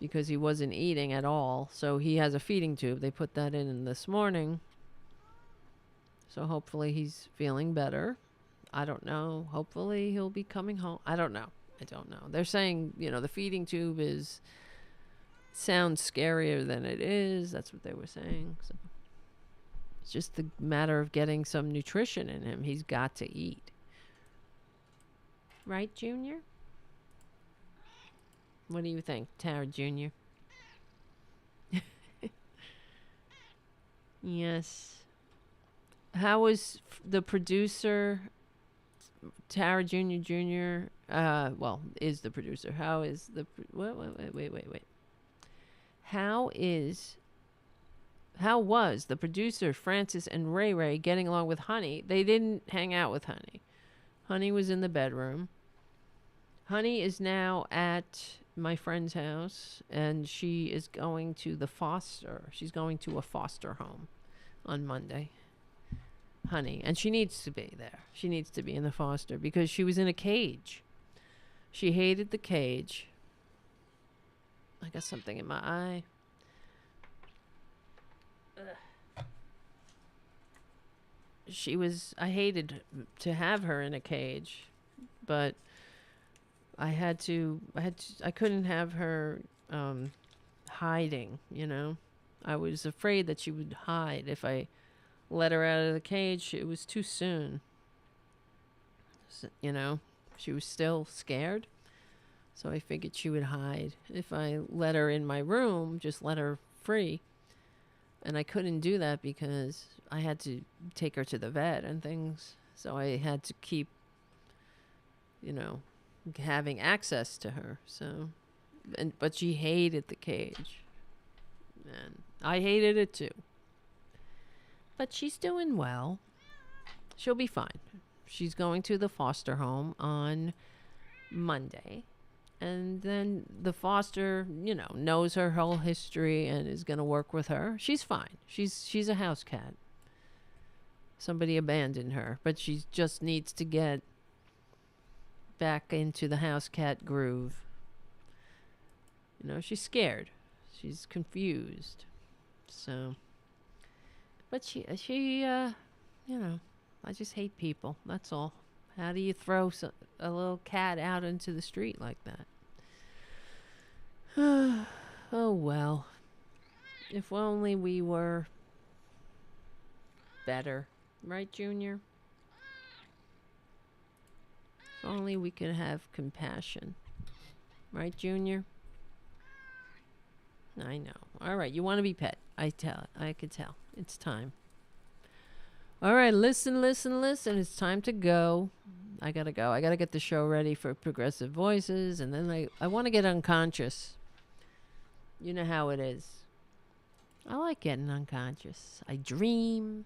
because he wasn't eating at all. So he has a feeding tube. They put that in this morning. So hopefully he's feeling better. I don't know. Hopefully he'll be coming home. I don't know. They're saying, the feeding tube sounds scarier than it is. That's what they were saying. So it's just a matter of getting some nutrition in him. He's got to eat. Right, Junior? What do you think, Tara Junior? Yes. How was the producer, Tara Junior? Is the producer. How is the... Wait. How was the producer, Francis and Ray getting along with Honey? They didn't hang out with Honey. Honey was in the bedroom. Honey is now at my friend's house, and she is going to the foster. She's going to a foster home on Monday. Honey. And she needs to be there. She needs to be in the foster because she was in a cage. She hated the cage. I got something in my eye. I hated to have her in a cage, but I couldn't have her hiding, I was afraid that she would hide if I let her out of the cage. It was too soon. So, she was still scared. So I figured she would hide. If I let her in my room, just let her free. And I couldn't do that because I had to take her to the vet and things. So I had to keep, having access to her. So, but she hated the cage. And I hated it too. But she's doing well. She'll be fine. She's going to the foster home on Monday. And then the foster, knows her whole history and is going to work with her. She's fine. She's a house cat. Somebody abandoned her, but she just needs to get back into the house cat groove. She's scared. She's confused. So, but she I just hate people. That's all. How do you throw a little cat out into the street like that? Oh, well. If only we were better. Right, Junior? If only we could have compassion. Right, Junior? I know. All right, you want to be pet. I could tell. It's time. All right, listen. It's time to go. I gotta go. I gotta get the show ready for Progressive Voices, and then I want to get unconscious. You know how it is. I like getting unconscious. I dream.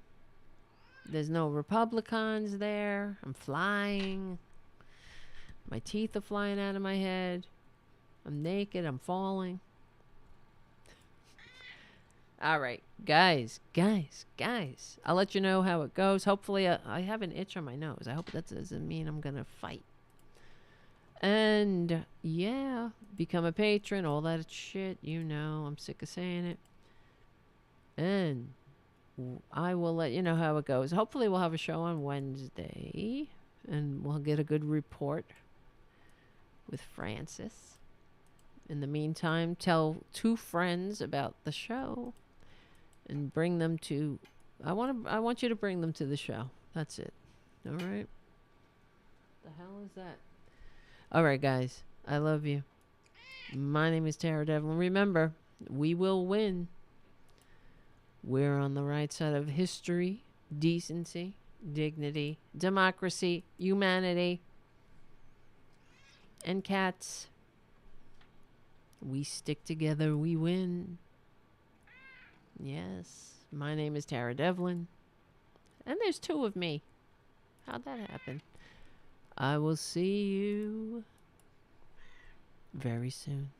There's no Republicons there. I'm flying. My teeth are flying out of my head. I'm naked. I'm falling. All right, guys. I'll let you know how it goes. Hopefully, I have an itch on my nose. I hope that doesn't mean I'm going to fight. And, yeah, become a patron, all that shit. I'm sick of saying it. And I will let you know how it goes. Hopefully, we'll have a show on Wednesday. And we'll get a good report with Francis. In the meantime, tell 2 friends about the show. And bring them to... I want you to bring them to the show. That's it. All right? The hell is that? All right, guys. I love you. My name is Tara Devlin. Remember, we will win. We're on the right side of history, decency, dignity, democracy, humanity, and cats. We stick together, we win. Yes, my name is Tara Devlin. And there's 2 of me. How'd that happen? I will see you very soon.